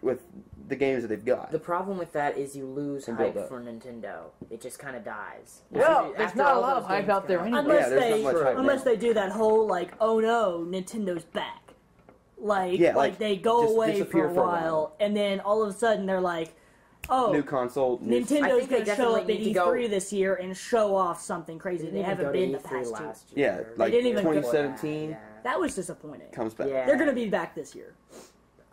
with the games that they've got. The problem with that is you lose And build hype up. for Nintendo. It just kind of dies. Well, there's After not a all lot those of hype games out there come anyway. Unless Yeah, there's they not much hype unless now. they do that whole like, oh no, Nintendo's back. Like Yeah, like like, they go just away for disappear a for a while, while. and then all of a sudden they're like, oh, New console, new I Nintendo's think they going to show up at definitely need to go- E3 this year and show off something crazy They they didn't haven't go to been the E3 past two. last Yeah, year. like didn't even go- 2017 Yeah. That was disappointing. comes back. Yeah. They're going to be back this year.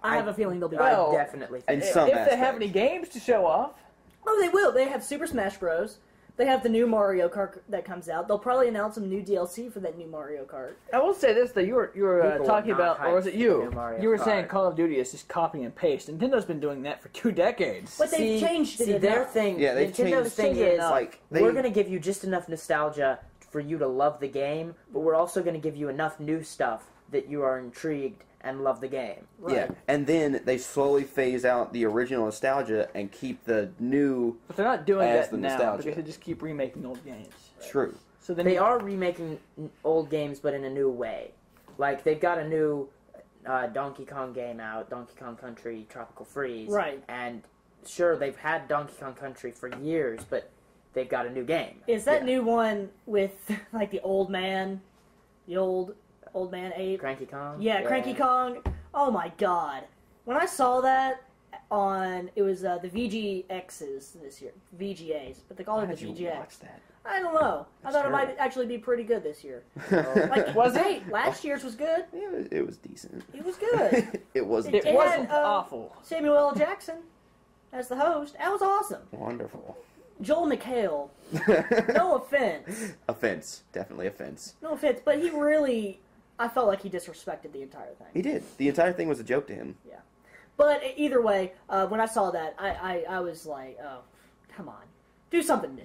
I have a feeling they'll be I back. Well, definitely and think some If they have aspects. any games to show off. Oh, they will. They have Super Smash Bros. They have the new Mario Kart that comes out. They'll probably announce some new DLC for that new Mario Kart. I will say this though, you were People talking are not about, or was it hyped for you? new Mario You were saying Kart. Call of Duty is just copy and paste. Nintendo's been doing that for 2 decades. But they've changed it See, their enough. thing. Yeah, they've Nintendo's changed thing it is enough. Like we're going to give you just enough nostalgia for you to love the game, but we're also going to give you enough new stuff that you are intrigued and love the game. Yeah, and then they slowly phase out the original nostalgia and keep the new. But they're not doing As that the now nostalgia. because they just keep remaking old games. True. So then They are remaking old games, but in a new way. Like they've got a new Donkey Kong game out, Donkey Kong Country Tropical Freeze. Right. And sure, they've had Donkey Kong Country for years, but they've got a new game. Is that Yeah. new one with like the old man ape? Cranky Kong. Yeah, Cranky Kong. Oh my god! When I saw that on, it was the VGXs this year, VGAs, but they call it Why the did you VGX. watch that? I don't know. I thought it might terrible. actually be pretty good this year. Like, Like, Was it? hey, last year's was good. it was decent. It was good. It was it It wasn't had, awful. Samuel L. Jackson as the host. That was awesome. wonderful. Joel McHale. No offense. Offense, definitely offense. No offense, but he really, I felt like he disrespected the entire thing. He did. The entire thing was a joke to him. But either way, when I saw that, I was like, oh, come on. Do something new.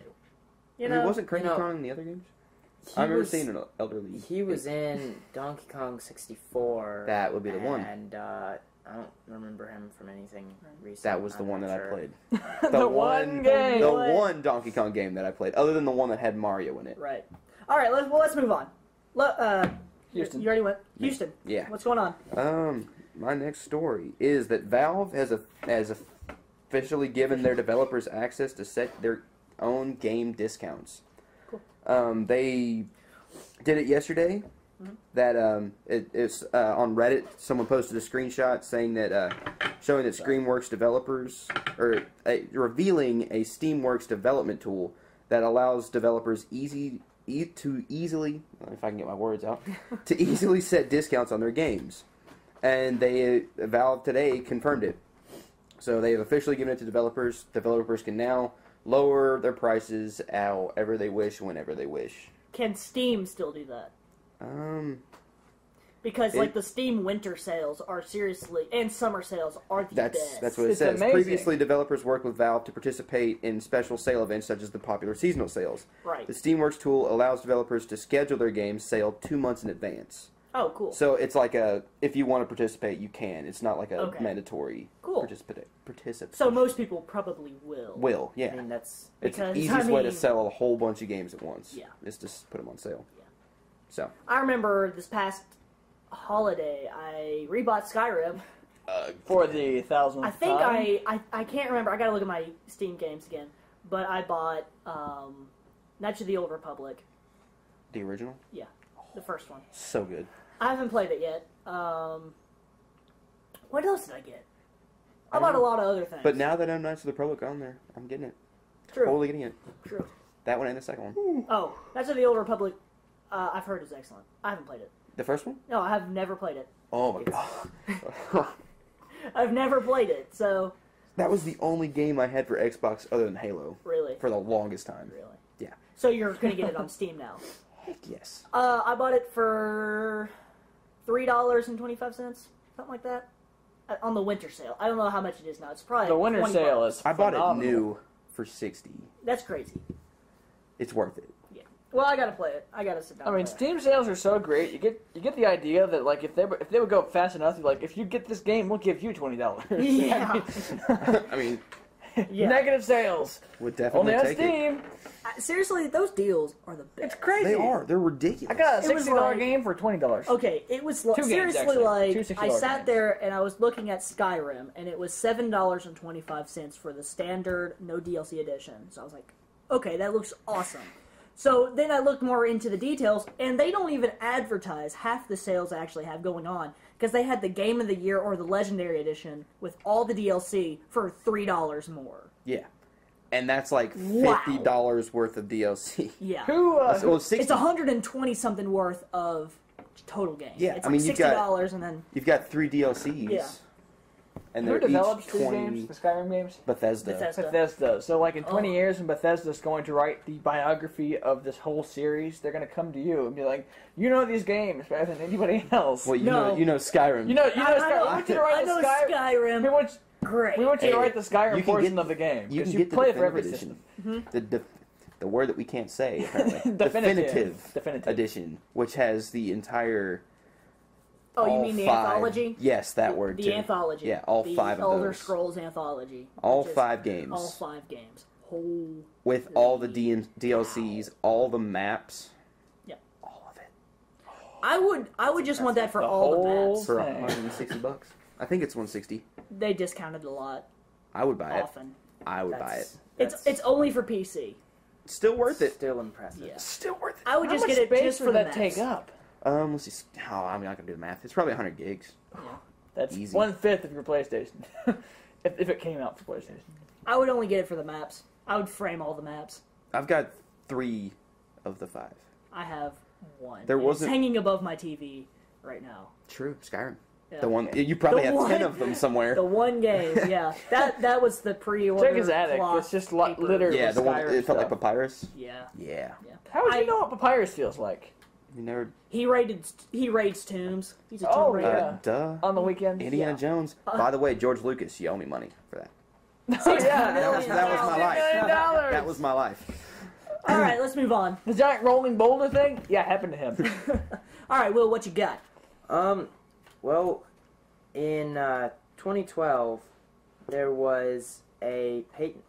You know? I mean, wasn't Cranky you know, Kong in the other games? He I remember was- seeing an Elderly. He was in Donkey Kong 64. That would be the one. And I don't remember him from anything recent. That was the I'm one not that sure. I played. The one game. The What? one Donkey Kong game that I played, other than the one that had Mario in it. Right. All right, let's move on. Houston. You already went. Me. Houston. Yeah. What's going on? My next story is that Valve has officially given their developers access to set their own game discounts. Cool. They did it yesterday. That it's on Reddit. Someone posted a screenshot saying that showing that ScreamWorks developers or revealing a SteamWorks development tool that allows developers easily, if I can get my words out, to easily set discounts on their games. And Valve today confirmed it. So they have officially given it to developers. Developers can now lower their prices however they wish, whenever they wish. Can Steam still do that? Because like It- the Steam winter sales are seriously, and summer sales are the best. That's what it It's says. amazing. Previously, developers worked with Valve to participate in special sale events such as the popular seasonal sales. Right. The SteamWorks tool allows developers to schedule their games sale 2 months in advance. Oh, cool. So it's like if you want to participate, you can. It's not like a Okay. mandatory Cool. participate. So most people probably will. Will, I yeah. mean, that's It's the because, easiest I way to mean- sell a whole bunch of games at once. Yeah. Is to put them on sale. Yeah. So. I remember this past holiday, I rebought Skyrim. For the 1000th I think time. I can't remember. I gotta look at my Steam games again. But I bought Knights of the Old Republic, The original? the first one. So good. I haven't played it yet. What else did I get? I I bought a don't know. lot of other things. But now that I'm Knights of the Republic on there, I'm getting it. True. Totally getting it. True. That one and the second one. Oh, Knights of the Old Republic. I've heard is excellent. I haven't played it. The first one? No, I have never played it. Oh my god. I've never played it, so That was the only game I had for Xbox other than Halo really, for the longest time. really. Yeah. So you're gonna get it on Steam now. Heck yes. I bought it for $3.25, something like that, on the winter sale. I don't know how much it is now. It's probably The winter 20 sale bucks. is I bought it phenomenal. new for $60. That's crazy. It's worth it. Yeah. Well, I gotta play it. I gotta sit down. I mean, and play Steam sales are so great. You get the idea that like if they would go up fast enough, you're like, if you get this game, we'll give you $20. it. Yeah. I mean, Yeah. Negative sales. would definitely Only on take it. Steam. Seriously, those deals are the best. It's crazy. They are. They're ridiculous. I got a It was $60 like- game for $20. Okay, it was Two games, seriously actually. like Two $60 I sat games. there and I was looking at Skyrim, and it was $7.25 for the standard no DLC edition. So I was like, okay, that looks awesome. So then I looked more into the details, and they don't even advertise half the sales they actually have going on, because they had the Game of the Year or the Legendary Edition with all the DLC for $3 more. Yeah. And that's like Wow. $50 worth of DLC. Yeah, Who? Well, 60, it's 120 something worth of total game. Yeah, it's I like mean, you've got- $60, and then You've got 3 DLCs. Yeah. And Who they're develops each these 20. games? The Skyrim games. Bethesda. Bethesda. So, like in 20 Oh. years, when Bethesda's going to write the biography of this whole series, they're going to come to you and be like, "You know these games better than anybody else. Well, No. you know Skyrim. you know, I Skyrim. We want you to write I know the Skyrim. Skyrim. We Great. want you to Hey, write the Skyrim you can portion get- of the game You because can you get the play it for every definitive system. edition. The word that we can't say, apparently. Definitive. edition, which has the entire... Oh, you all mean the 5 anthology? Yes, that word The too. anthology. Yeah, all the 5 of Elder those. Scrolls anthology. All which is 5 games. All 5 games. Whole. With all the DLCs, all the maps. Yeah. All of it. I would just want that for The all the whole maps. For Dang. $160. I think it's 160. They discounted a lot I would buy it. often. I would buy it. It's only for PC. Still worth it. Still impressive. Yeah. Still worth it. I would How just much get it space just for would the that maps. take up? Let's see. Oh, I'm not gonna do the math. It's probably 100 gigs. That's Easy. 1/5 of your PlayStation. if it came out for PlayStation. I would only get it for the maps. I would frame all the maps. I've got 3 of the 5. I have 1. There and wasn't- It's hanging above my TV right now. True, Skyrim. Yeah. The one you probably The have one- 10 of them somewhere. The one game, yeah. That was the pre-order. Check his attic. cloth It's just paper. littered Yeah, with the one Skyrim it felt like stuff. Papyrus. Yeah. Yeah. How would you I- know what Papyrus feels like? You never. He raids tombs. He's a tomb Oh, raider. yeah. Duh. On the weekend? Indiana Yeah. Jones. By the way, George Lucas, you owe me money for that. Oh, yeah. That was my life. $60 That was my life. All right, let's move on. The giant rolling boulder thing? Yeah, happened to him. All right, Will, what you got? Well, in 2012, there was a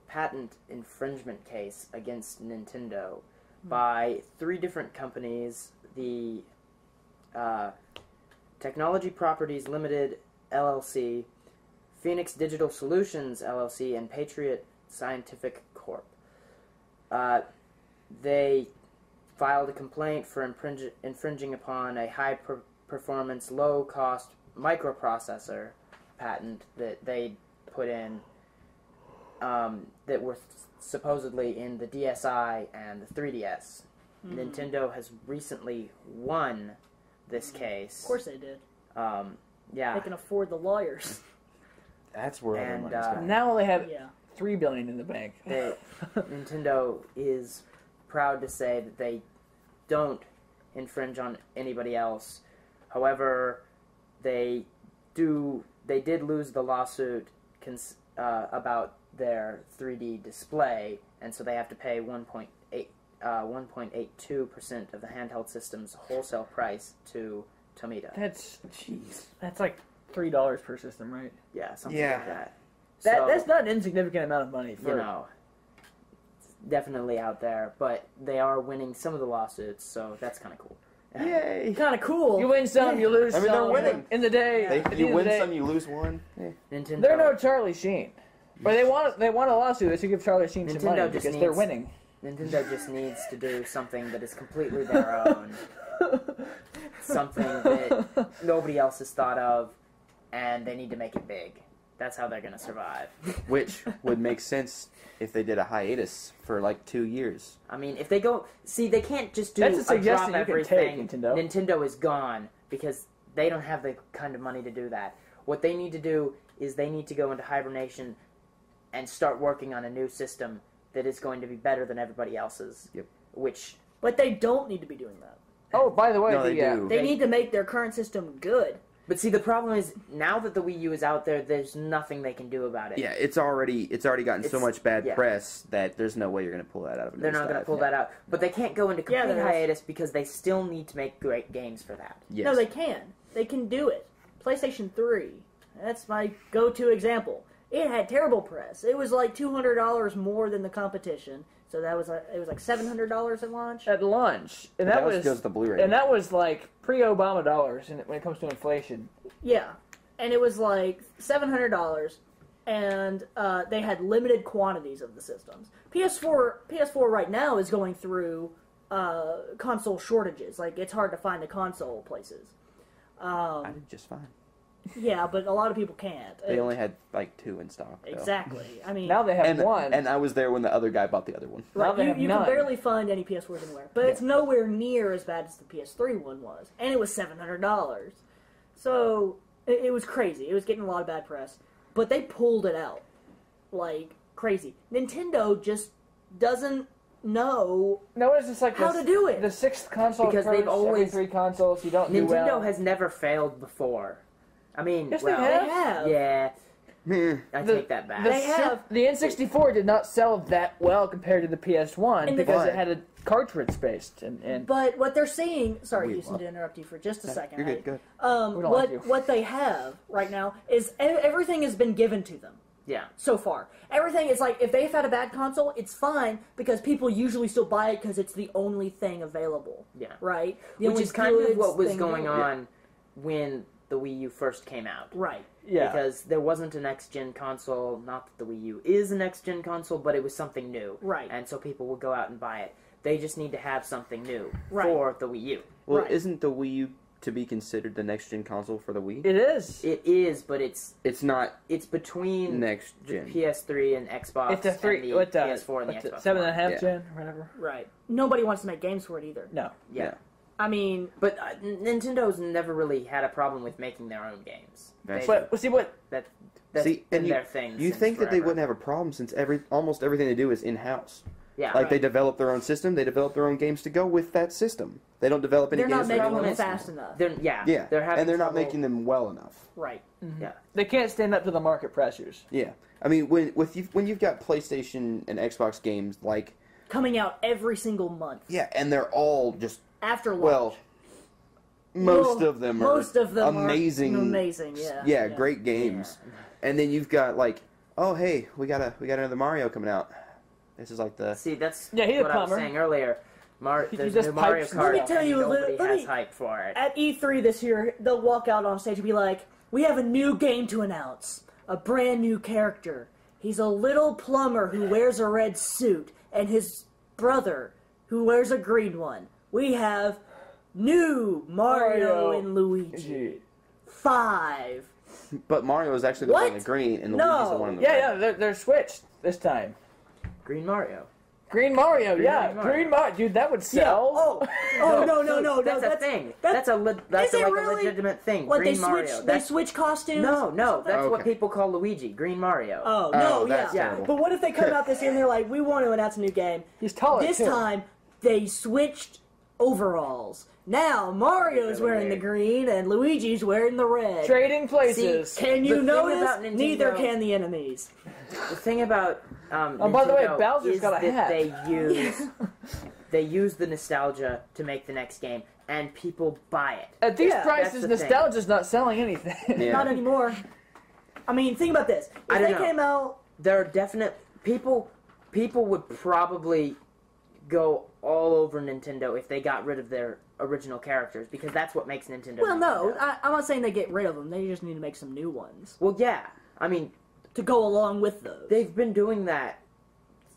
patent infringement case against Nintendo by 3 different companies: the Technology Properties Limited LLC, Phoenix Digital Solutions LLC, and Patriot Scientific Corp. They filed a complaint for infringing upon a high-performance, low-cost microprocessor patent that they put in that were supposedly in the DSi and the 3DS. Nintendo has recently won this case. Of course they did. Yeah. They can afford the lawyers. That's where all And, the money's going. Now they have Yeah. $3 billion in the bank. Nintendo is proud to say that they don't infringe on anybody else. However, they did lose the lawsuit about their 3D display, and so they have to pay 1.82% of the handheld system's wholesale price to Tomita. That's That's like $3 per system, right? Yeah, something Yeah. like that. That's not an insignificant amount of money. For, You know, it's definitely out there, but they are winning some of the lawsuits, so that's kind of cool. Yay! Kind of cool. You win some, you lose I mean, some. they're winning. In the day, at the You end of win the day, some, you lose one. Nintendo. they're no Charlie Sheen. But they want a lawsuit. They should give Charlie Sheen some Nintendo money just because they're needs- winning. Nintendo just needs to do something that is completely their own. Something that nobody else has thought of, and they need to make it big. That's how they're going to survive. Which would make sense if they did a hiatus for like 2 years. I mean, if they go... See, they can't just do That's a a suggestion drop you can take, everything. Nintendo. Nintendo is gone because they don't have the kind of money to do that. What they need to do is they need to go into hibernation and start working on a new system that is going to be better than everybody else's. Yep. Which... But they don't need to be doing that. Oh, by the way, No, they do. They need to make their current system good. But see, the problem is, now that the Wii U is out there, there's nothing they can do about it. Yeah, it's already gotten so much bad press that there's no way you're going to pull that out of a They're not going to pull that out. But they can't go into complete there is. hiatus because they still need to make great games for that. Yes. No, they can. They can do it. PlayStation 3. That's my go-to example. It had terrible press. It was like $200 more than the competition. So it was like $700 at launch. at launch, and But that was just the Blu-ray. and that was like pre-Obama dollars when it comes to inflation. Yeah, and it was like $700, and they had limited quantities of the systems. PS4 right now is going through console shortages. Like it's hard to find the console places. I did just fine. Yeah, but a lot of people can't. They only had like 2 in stock. Though. Exactly. I mean, Now they have one. And I was there when the other guy bought the other one. now right, they you have can none. barely find any PS4s anywhere, but it's nowhere near as bad as the PS3 one was, and it was $700. So it was crazy. It was getting a lot of bad press, but they pulled it out like crazy. Nintendo just doesn't know No, it's just like how to do it. The 6th console Because approach, they've always- every 3 consoles. You don't do Nintendo well. has never failed before. I mean, Yes, well, they have. They have. yeah, Meh. I The- take that back. They have. The N64 did not sell that well compared to the PS1 And the- because it But- had a cartridge spaced and But what they're saying, sorry, Wait, Houston, what? to interrupt you for just a second. You're good. Good. We don't like you. What they have right now is everything has been given to them. Yeah. So far, everything is like if they've had a bad console, it's fine because people usually still buy it because it's the only thing available. Yeah. Right. The Which only is kind of goods what was thing going available. on when the Wii U first came out. Right. yeah. Because there wasn't a next-gen console. Not that the Wii U is a next-gen console, but it was something new. Right. And so people would go out and buy it. They just need to have something new Right. for the Wii U. Well, Right. isn't the Wii U to be considered the next gen console for the Wii? It is. It is, but it's It's not between next the gen. PS3 and Xbox It's a and 3 the what PS4 and the what's it, Xbox 7.5 One. Yeah. gen or whatever. Right. Nobody wants to make games for it either. No. Yeah. I mean, But Nintendo's never really had a problem with making their own games. That's They- But see what that's See, been and their thing. You since think that they forever. wouldn't have a problem since almost everything they do is in house. Yeah. Like they Right. develop their own system, they develop their own games to go with that system. They don't develop any they're not games for making anyone them else. fast enough. They're Yeah, They're having and they're not trouble- making them well enough. Right. Yeah. they can't stand up to the market pressures. Yeah, I mean when you've got PlayStation and Xbox games like Coming out every single month and they're all just after launch. well, most Well, of them most are of them are amazing, amazing. Yeah. great games. And then you've got like, oh hey, we got another Mario coming out. This is like the See, that's Yeah, he's a what I was plumber. saying earlier. He There's just new Mario pipes- Kart. Let me tell and you a little- nobody let has me- hype for it. At E3 this year, they'll walk out on stage and be like, "We have a new game to announce. A brand new character. He's a little plumber who wears a red suit, and his brother who wears a green one. We have new Mario Mario. and Luigi. 5. but Mario is actually the one in What? the green and No. Luigi's the one in the Yeah, red. yeah, they're switched this time. Green Mario. Green Mario, Green yeah, Mario. Green Mario, dude, that would Yeah. sell. Oh, no. That's a thing. That's a Is it really? legitimate thing. What, Green they Mario. switch? They That's- switch costumes? No, that's what Okay. people call Luigi. Green Mario. Oh, Oh, no, that's yeah. terrible. But what if they come out this year and they're like, "We want to announce a new game." He's taller This too. time, they switched overalls. Now Mario's Really wearing the weird. green and Luigi's wearing the red. Trading places. Can The you thing notice? about Nintendo- Neither can the enemies. The thing about Oh, by the way, Nintendo Bowser's is got a that hat. they use the nostalgia to make the next game, and people buy it. At these Yeah, prices, that's the thing. nostalgia's not selling anything. Yeah. Not anymore. I mean, think about this. If I don't they know. came out, There are definite people. People would probably go all over Nintendo if they got rid of their original characters because that's what makes Nintendo. well, no, Nintendo. I'm not saying they get rid of them. They just need to make some new ones Well, yeah. I mean, to go along with those. they've been doing that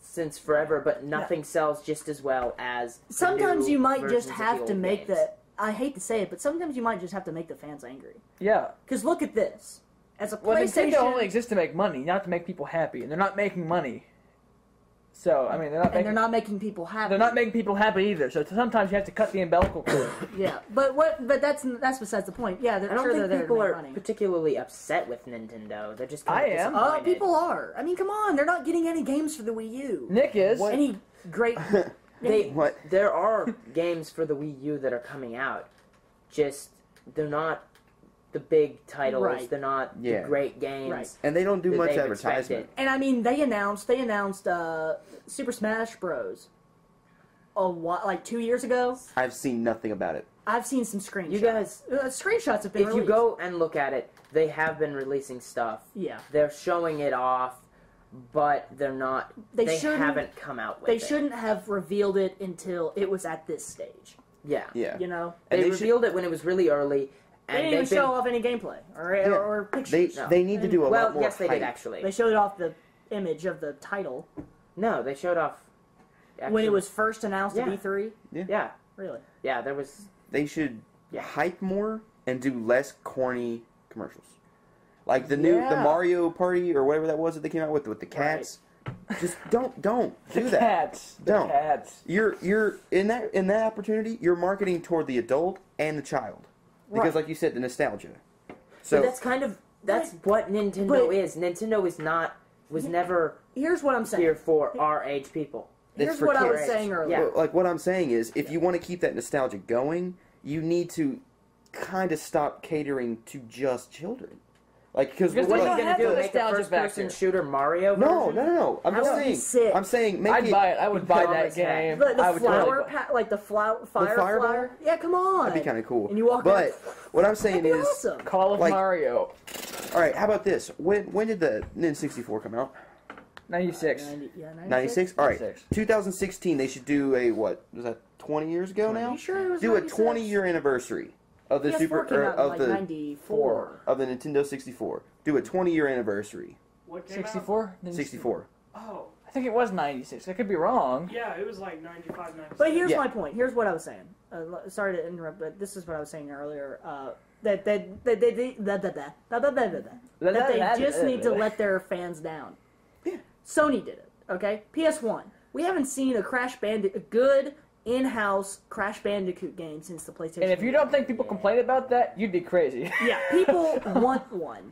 since forever, but nothing sells just as well as. the Sometimes new you might just versions of have the to old make games. the. I hate to say it, but sometimes you might just have to make the fans angry. Yeah. Because look at this. As a Well, PlayStation, Nintendo only exists to make money, not to make people happy, and they're not making money. So I mean, they're not making people happy. They're not making people happy either. So sometimes you have to cut the umbilical cord. Yeah, but that's besides the point. Yeah, I don't sure they're think there people to make are money. particularly upset with Nintendo. They're just kind I of am. disappointed. People are. I mean, come on, they're not getting any games for the Wii U. Nick is. Any great. What? There are games for the Wii U that are coming out. Just they're not the big titles. Right. They're not Yeah. the great games. Right. And they don't do that much they've advertisement. expected. And I mean, they announced Super Smash Bros. Like 2 years ago. I've seen nothing about it. I've seen some screenshots. You guys, screenshots have been if you released. go and look at it, they have been releasing stuff. Yeah. They're showing it off, but they're not. They They shouldn't- haven't come out with They it. shouldn't have revealed it until it was at this stage. Yeah. Yeah. You know, And They they should- revealed it when it was really early, they and didn't even they've been. show off any gameplay or They pictures. No. they need to do a Well, lot more. yes, they hype. did actually. They showed off the image of the title No, they showed off. when actually- it was first announced at Yeah. E3. Yeah, Really? yeah. There was. They should Yeah. hype more and do less corny commercials. Like the new the Yeah. Mario Party or whatever that was that they came out with the cats. Just don't do The that. cats. The Don't. cats. You're in that opportunity. You're marketing toward the adult and the child because, Right. like you said, the nostalgia. So So that's kind of what Nintendo but- is. Nintendo was never Here's what I'm saying. here for our age people. it's Here's for what I was kids. saying earlier. Yeah. Well, like what I'm saying is, if you want to keep that nostalgia going, you need to kind of stop catering to just children. Like because Because What they are don't you gonna have do? the Make a nostalgia first-person factor. shooter Mario? no, version? no. I'm That just would be saying. sick. I'm saying make I'd it. buy it. I would buy that always have. game. The I would flower, totally buy- like the fire fireball? flower. Yeah, come on. That'd be kind of cool. And you walk but out, what I'm saying that'd be is, awesome. Call of like- Mario. all right. How about this? When did the N64 come out? 96. 96. All right. 96. 2016. They should do a what? Was that 20 years ago now? You sure it was Do a 96? 20-year anniversary of the PS4 Super came out in, of like, the 94. of the Nintendo 64. Do a 20-year anniversary. What came out? 64? 64. Oh, I think it was 96. I could be wrong. yeah, it was like 95, 96. But here's Yeah. my point. Here's what I was saying. Sorry to interrupt, but this is what I was saying earlier. That they just need to let their fans down. Yeah. Sony did it. Okay, PS1. We haven't seen a good in-house Crash Bandicoot game since the PlayStation. And if you don't think people complain about that, you'd be crazy. yeah, people want one,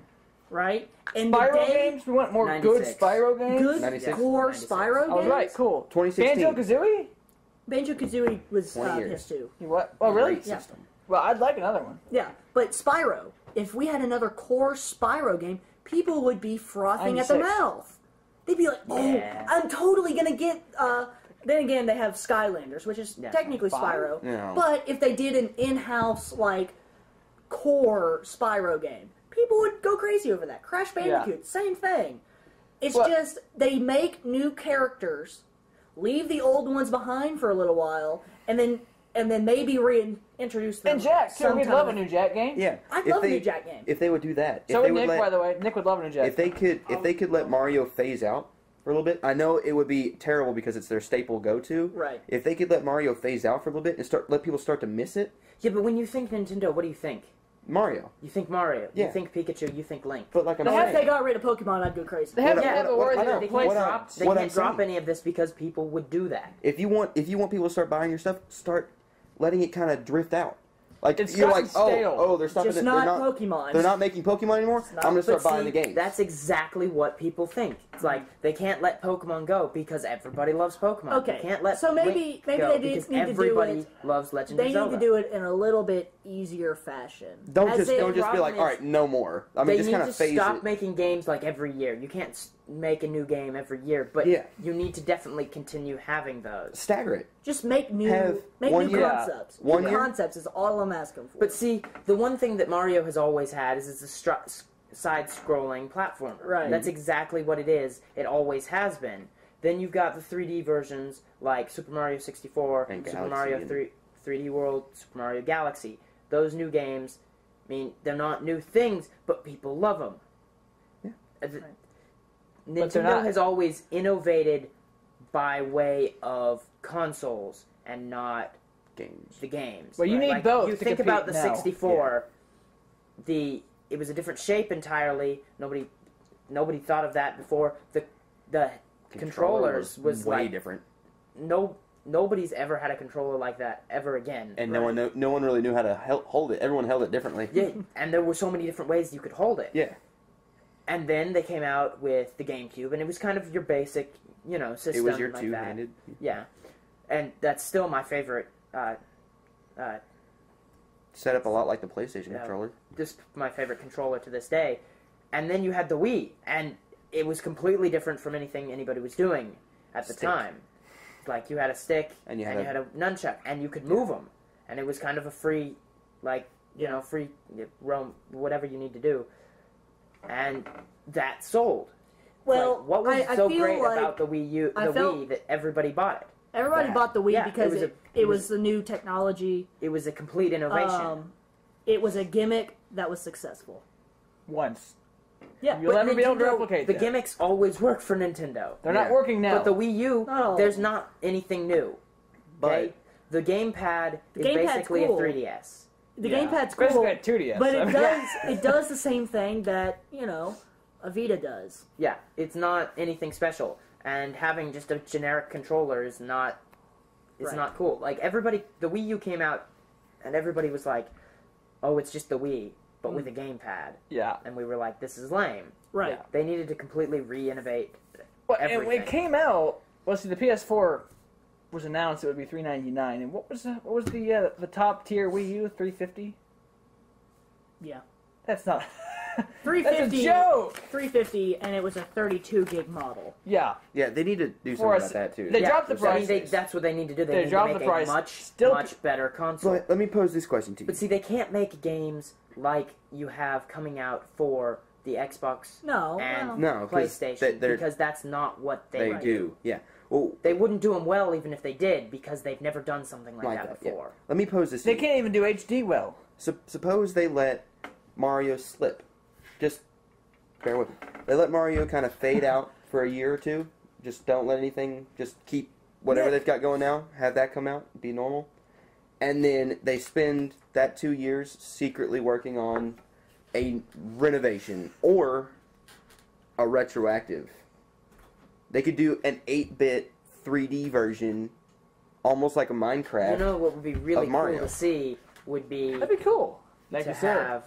right? And the Spyro day- games? We want more good 96. Spyro games? good 96. core 96. Spyro games. I was right, cool. 2016. Banjo-Kazooie? Banjo-Kazooie was 20 years. PS2. You what? Oh, really? Great Yeah. system. Well, I'd like another one. Yeah, but Spyro. If we had another core Spyro game, people would be frothing at the 96. mouth. They'd be like, "Oh, Yeah. I'm totally gonna get." Then again, they have Skylanders, which is Yeah. technically Five? Spyro. No. But if they did an in-house like core Spyro game, people would go crazy over that. Crash Bandicoot, same thing. It's Well- just they make new characters, leave the old ones behind for a little while, and then maybe reintroduce them. And Jack, too. We'd sometime. love a new Jack game. Yeah. I'd if love a they, new Jack game. If they would do that, So if they would would Nick, let, by the way. Nick would love a new Jack if they could let Mario phase out for a little bit. I know it would be terrible because it's their staple go-to. Right. If they could let Mario phase out for a little bit and let people start to miss it, Yeah, but when you think Nintendo, what do you think? Mario. You think Mario. Yeah. You think Pikachu. You think Link. But like I'm If saying, they got rid of Pokemon, I'd go crazy. They haven't What I- had the what- word I know, that They the can't what I- drop. They what I'm can't drop saying- any of this because people would do that. if you want people to start buying your stuff, start letting it kind of drift out. Like It's you're gotten like, stale. oh, they're stopping Just it. not They're not Pokemon. They're not making Pokemon anymore. not- I'm gonna start But buying see, the games. that's exactly what people think. It's like they can't let Pokemon go because everybody loves Pokemon. Okay, They can't let so maybe- Link maybe go they did because need to do everybody it- loves Legend They of need Zelda. to do it in a little bit easier fashion. Don't As just in- be like, problem all is right, no more. I mean, They just need kind to of phase stop it. making games like every year. You can't make a new game every year, but Yeah. you need to definitely continue having those. Stagger it. Just make new Have one new year- concepts. one new year- concepts is all I'm asking for. But see, the one thing that Mario has always had is it's a side-scrolling platformer. Right. That's exactly what it is. It always has been. Then you've got the 3D versions like Super Mario 64, And Super Galaxy Mario and- 3D World, Super Mario Galaxy. Those new games, I mean, they're not new things, but people love them. Yeah. they're Nintendo not. has always innovated by way of consoles and not Games. the games. Well, you need both You to think compete about the now. 64. it was a different shape entirely. Nobody thought of that before. The controllers was way like different, nobody's ever had a controller like that ever again. and no one really knew how to hold it. Everyone held it differently. Yeah, and there were so many different ways you could hold it. Yeah. And then they came out with the GameCube, and it was kind of your basic, system. It was your like two-handed. that. Yeah, and that's still my favorite. Set up a lot like the PlayStation Yeah. controller. Just my favorite controller to this day. And then you had the Wii, and it was completely different from anything anybody was doing at the Stick. time. Like you had a stick, And you you had had a nunchuck, and you could move them, and it was kind of a free, free roam, whatever you need to do, and that sold. Well, Like, what was I so feel great like about the Wii that everybody bought it? everybody that. bought the Wii Yeah, because it was the new technology. It was a complete innovation. It was a gimmick that was successful. Once. Yeah, You'll But never be able to Nintendo- replicate the that. gimmicks always work for Nintendo. They're Yeah. not working now. But the Wii U, Not all of there's them. not anything new. But Okay? The gamepad is gamepad's basically cool. a 3DS. The Yeah. gamepad's Basically cool, a 2DS. but I it mean- does the same thing that a Vita does. Yeah, it's not anything special. And having just a generic controller is not Right. not cool. Like the Wii U came out and everybody was like, "Oh, it's just the Wii, but with a gamepad." Yeah. And we were like, "This is lame." Right. Yeah. They needed to completely re-innovate. Well, and when Everything. it came out, the PS4 was announced it would be $399, and what was the top tier Wii U? $350. Yeah. That's not. 350. That's a joke. 350, and it was a 32 gig model. Yeah. yeah, they need to do For something us- about that too. they dropped the I mean, prices. that's what they need to do. They They need dropped to make the price. a much, Still- much better console. But let me pose this question to you. But see, they can't make games like you have coming out for the Xbox No. and well, No, 'cause PlayStation they're- because that's not what They they do. Yeah. Well, They wouldn't do them well even if they did because they've never done something like, Like that that, yeah. before. let me pose this to They you. can't even do HD well. Suppose they let Mario slip. Just bear with me. They let Mario kind of fade out for a year or two. Just don't let anything. Just keep whatever they've got going now. Have that come out. Be normal. And then they spend that 2 years secretly working on a renovation or a retroactive. They could do an 8-bit 3D version, almost like a Minecraft. You know what would be really Of Mario. cool to see would be That'd be cool. Like to you said. have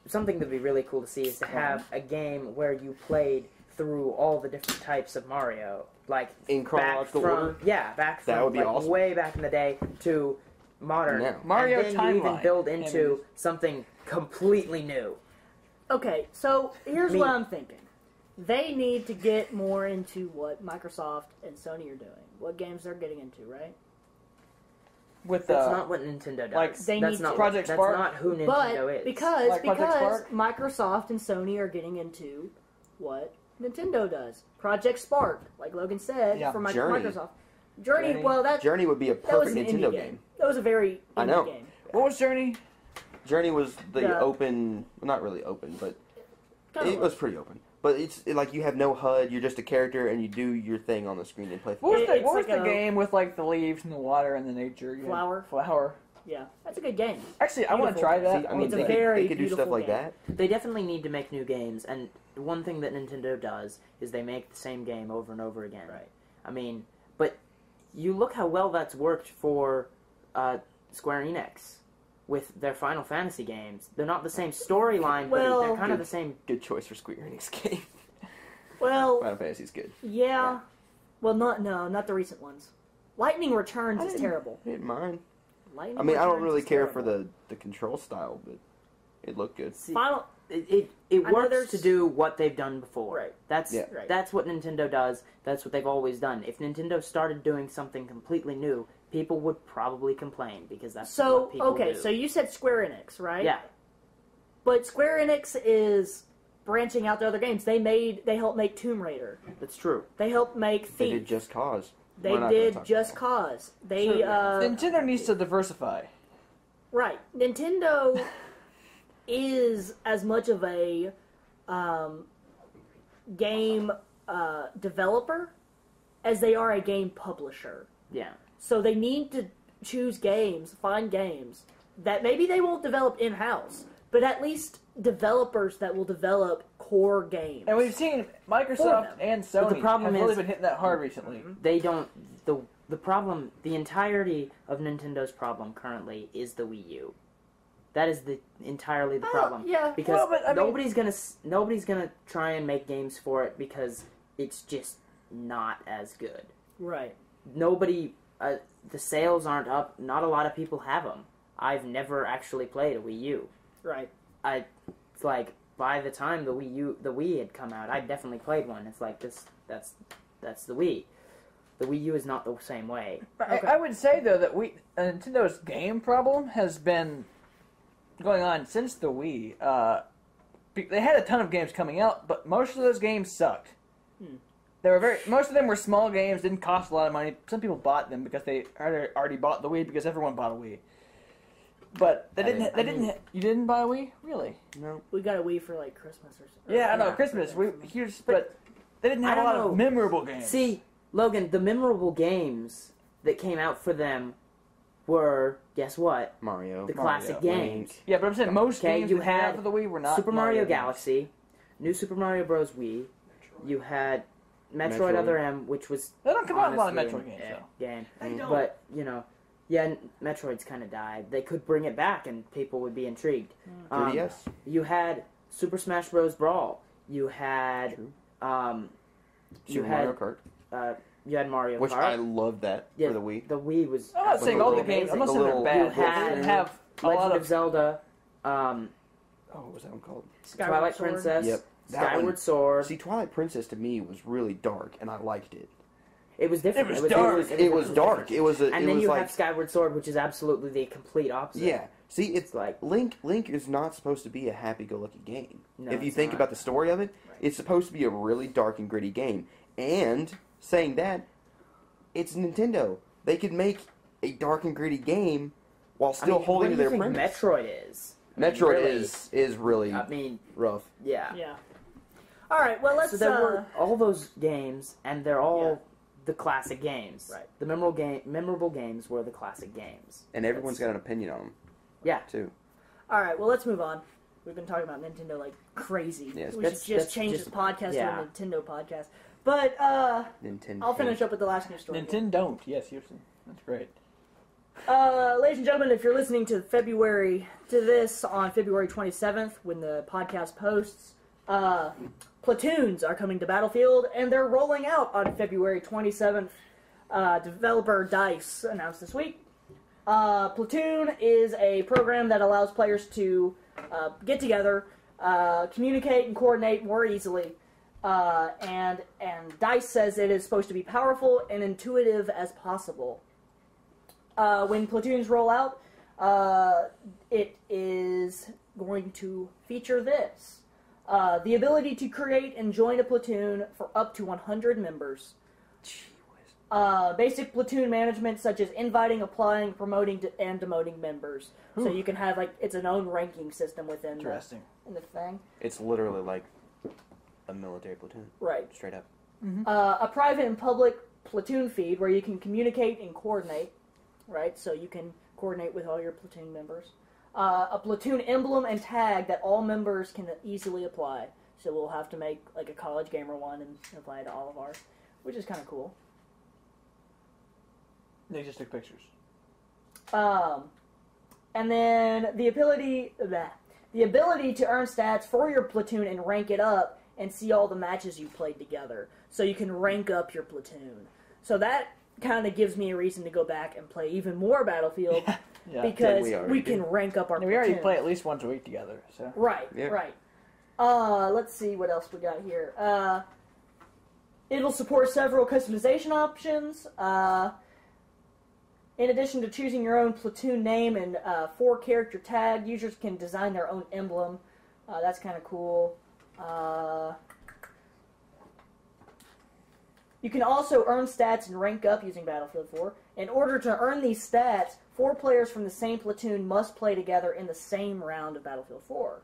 something that'd be really cool to see is to have a game where you played through all the different types of Mario, like In back chronological from order? back That from would be like awesome. way back in the day to modern. Now. Mario and then you even Timeline. build into Images. something completely new. Okay, so here's Me- what I'm thinking. They need to get more into what Microsoft and Sony are doing. What games they're getting into, right? With That's not what Nintendo does. like, they that's need not to. Project that's Spark? not who Nintendo But is. because Like Project Spark? Microsoft and Sony are getting into what Nintendo does. Project Spark, like Logan said, Yeah. for Journey. Microsoft. Journey, Journey. well, that Journey would be a that was perfect an Nintendo indie game. That was a very I indie know. game. What was Journey? Journey was the Yeah. open, well, not really open, but Kinda it was pretty open. But it's like you have no HUD. You're just a character, and you do your thing on the screen and play. What was, It- the, it's what was like the a- game with like the leaves and the water and the nature? You had Flower. Flower. Yeah, that's a good game. Actually, I want to Beautiful. try that. See, I I mean, It's a they very could do stuff beautiful like game. that. They definitely need to make new games, and one thing that Nintendo does is they make the same game over and over again. Right. I mean, but you look how well that's worked for Square Enix with their Final Fantasy games. They're not the same storyline, Well- but they're kind of the same. Good choice for Square Enix game. Well, Final Fantasy's good. yeah. Well, not the recent ones. Lightning Returns I is didn't- terrible. I didn't mind. Lightning I mean, I don't Returns really is care terrible. for the control style, but it looked good. See, Final. it I know works there's- to do what they've done before. Right. That's Yeah. Right. that's what Nintendo does. That's what they've always done. If Nintendo started doing something completely new, people would probably complain because that's So what people okay, do. so you said Square Enix, right? Yeah. But Square Enix is branching out to other games. They helped make Tomb Raider. That's true. They helped make They Thief. did Just Cause. They We're not gonna did talk Just about Cause. They Sure. Nintendo needs to diversify. right. Nintendo is as much of a game developer as they are a game publisher. Yeah. So they need to choose games, find games that maybe they won't develop in-house, but at least developers that will develop core games. And we've seen Microsoft them. and Sony the problem have really is- been hitting that hard recently. They don't. The problem, the entirety of Nintendo's problem currently is the Wii U. That is entirely the problem. yeah. Because Well, but, I mean- nobody's gonna try and make games for it because it's just not as good. Right. Nobody, the sales aren't up. Not a lot of people have them. I've never actually played a Wii U. Right. It's like by the time the Wii had come out, I definitely played one. It's like that's the Wii. The Wii U is not the same way. Okay. I would say though that Nintendo's game problem has been going on since the Wii. They had a ton of games coming out, but most of those games sucked. Most of them were small games, didn't cost a lot of money. Some people bought them because they already bought the Wii because everyone bought a Wii. But they didn't. You didn't buy a Wii, really? No. We got a Wii for like Christmas or something. Yeah, I know Yeah. Christmas. But they didn't have a I lot don't of know. memorable games. See, Logan, the memorable games that came out for them were, guess what? Mario. The classic games. Yeah, but I'm saying most Okay, games you that came out had for the Wii were not Super Mario games. Galaxy, New Super Mario Bros. Wii. You had Metroid Other M, which was They don't come out in a lot of honestly Metroid games, an though. game. They don't. But, yeah, Metroid's kind of died. They could bring it back and people would be intrigued. 3DS. You had Super Smash Bros. Brawl. You had, True. you Super had, Mario Kart, you had Mario which Kart. I loved that Yeah, for the Wii. The Wii was. I'm not saying all the absolutely games. I'm not amazing. saying they're The bad. little- They You didn't had have a Legend lot of Zelda, What was that one called? Skyward Twilight Sword. Princess, Yep. That Skyward one- Sword. See, Twilight Princess to me was really dark, and I liked it. It was different. It was dark. It was dark. It was a. And it then was you like, have Skyward Sword, which is absolutely the complete opposite. yeah. See, it's like Link is not supposed to be a happy-go-lucky game. No, if you it's think not. about the story of it, it's supposed to be a really dark and gritty game. And saying that, it's Nintendo. They could make a dark and gritty game while still holding to their what do you premise. think Metroid is. I mean, Metroid really, is really I mean, rough. yeah. Yeah. All right. Well, let's. So there were all those games, and they're all Yeah. the classic games. Right. The memorable games were the classic games. And everyone's got an opinion on them, Yeah. too. All right. Well, let's move on. We've been talking about Nintendo like crazy. Yes, we that's- should just that's change just- this podcast yeah. to a Nintendo podcast. But Nintendo. I'll finish up with the last news story. Nintendo don't. Yes, Houston. That's great. Ladies and gentlemen, if you're listening to this on February 27th, when the podcast posts, Platoons are coming to Battlefield, and they're rolling out on February 27th. Developer DICE announced this week. Platoon is a program that allows players to get together, communicate, and coordinate more easily. And DICE says it is supposed to be powerful and intuitive as possible. When Platoons roll out, it is going to feature this. The ability to create and join a platoon for up to 100 members. Basic platoon management such as inviting, applying, promoting, and demoting members. So you can have, like, it's an own ranking system within Interesting. in the thing. It's literally like a military platoon. Right. Straight up. A private and public platoon feed where you can communicate and coordinate, right? So you can coordinate with all your platoon members. A platoon emblem and tag that all members can easily apply. So we'll have to make like a college gamer one and apply it to all of ours, which is kind of cool. They just took pictures. And then the ability to earn stats for your platoon and rank it up and see all the matches you played together. So you can rank up your platoon. So that kind of gives me a reason to go back and play even more Battlefield Yeah. because we we, already can do. rank up our And platoon. we already play at least once a week together. So Right, Yeah. right. Let's see what else we got here. It'll support several customization options. In addition to choosing your own platoon name and 4-character tag, users can design their own emblem. That's kind of cool. You can also earn stats and rank up using Battlefield 4. In order to earn these stats, 4 players from the same platoon must play together in the same round of Battlefield 4.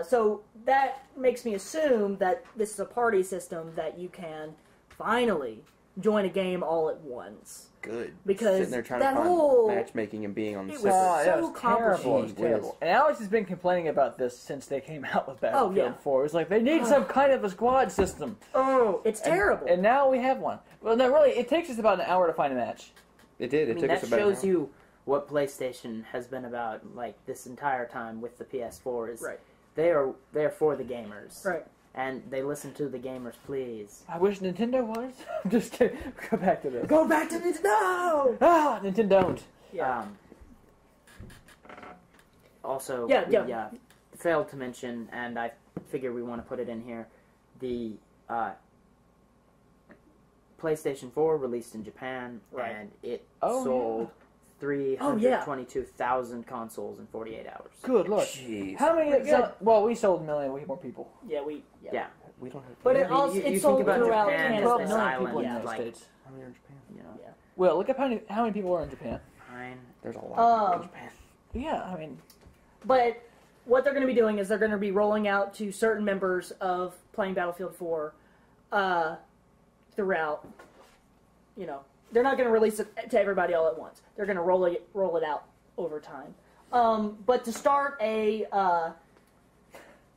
So that makes me assume that this is a party system that you can finally join a game all at once. Good. Because sitting there trying that to find whole- matchmaking and being on the It was separate. Oh, that so was terrible. It was complicated. terrible. And Alex has been complaining about this since they came out with Battlefield yeah. 4. It's like, they need some kind of a squad system. Oh, it's terrible. And now we have one. Well, no, really, it takes us about an hour to find a match. It did. It I mean, took that us about. shows you what PlayStation has been about, like, this entire time with the PS4. Is Right. they're for the gamers, Right. and they listen to the gamers, please. I wish Nintendo was. I'm just kidding. Go back to this. Go back to Nintendo! Ah, Nintendo don't. Yeah. Also, Yeah, we, yeah. failed to mention, and I figure we want to put it in here, the PlayStation 4 released in Japan, Right. and it Oh, sold Oh, yeah. 322,000 consoles in 48 hours. Good lord. Jeez. How many? Pretty good. Well, we sold a million way more people. Yeah, we. Yeah. We don't have. But I it mean, also you it think sold about throughout Japan as 12 this Canada. million island, people in the yeah. United like- States. How many are in Japan? You know, Yeah. Well, look up how many people are in Japan. fine. There's a lot of people in Um, Japan. Yeah, I mean, But what they're going to be doing is they're going to be rolling out to certain members of playing Battlefield 4 throughout. You know, they're not going to release it to everybody all at once. They're going to roll it out over time. But to start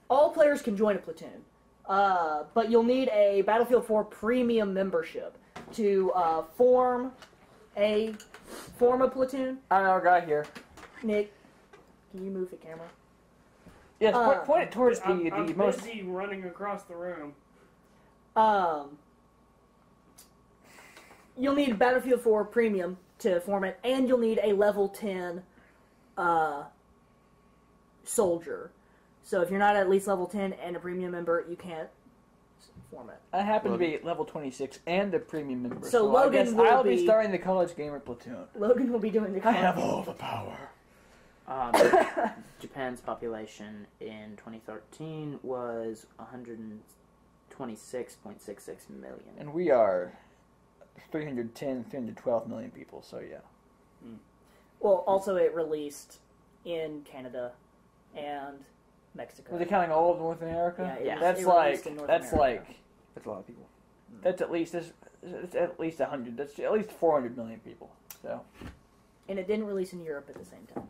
all players can join a platoon. But you'll need a Battlefield 4 premium membership to form a platoon. I know our guy here. Nick, can you move the camera? Yes, point it towards the I'm most. busy running across the room. You'll need Battlefield 4 Premium to form it, and you'll need a level 10 soldier. So if you're not at least level 10 and a premium member, you can't form it. I happen to be level 26 and a premium member. So I Logan guess will I'll be be- starting the college gamer platoon. Logan will be doing the I have all the power. Japan's population in 2013 was 126.66 million. And we are 310, 312 million people, so yeah. Well, also it released in Canada and Mexico. Are they counting all of North America? Yeah, it Yeah. was- That's it like, released in North that's America. like, That's a lot of people. that's at least, it's at least 100, that's at least 400 million people, so. And it didn't release in Europe at the same time.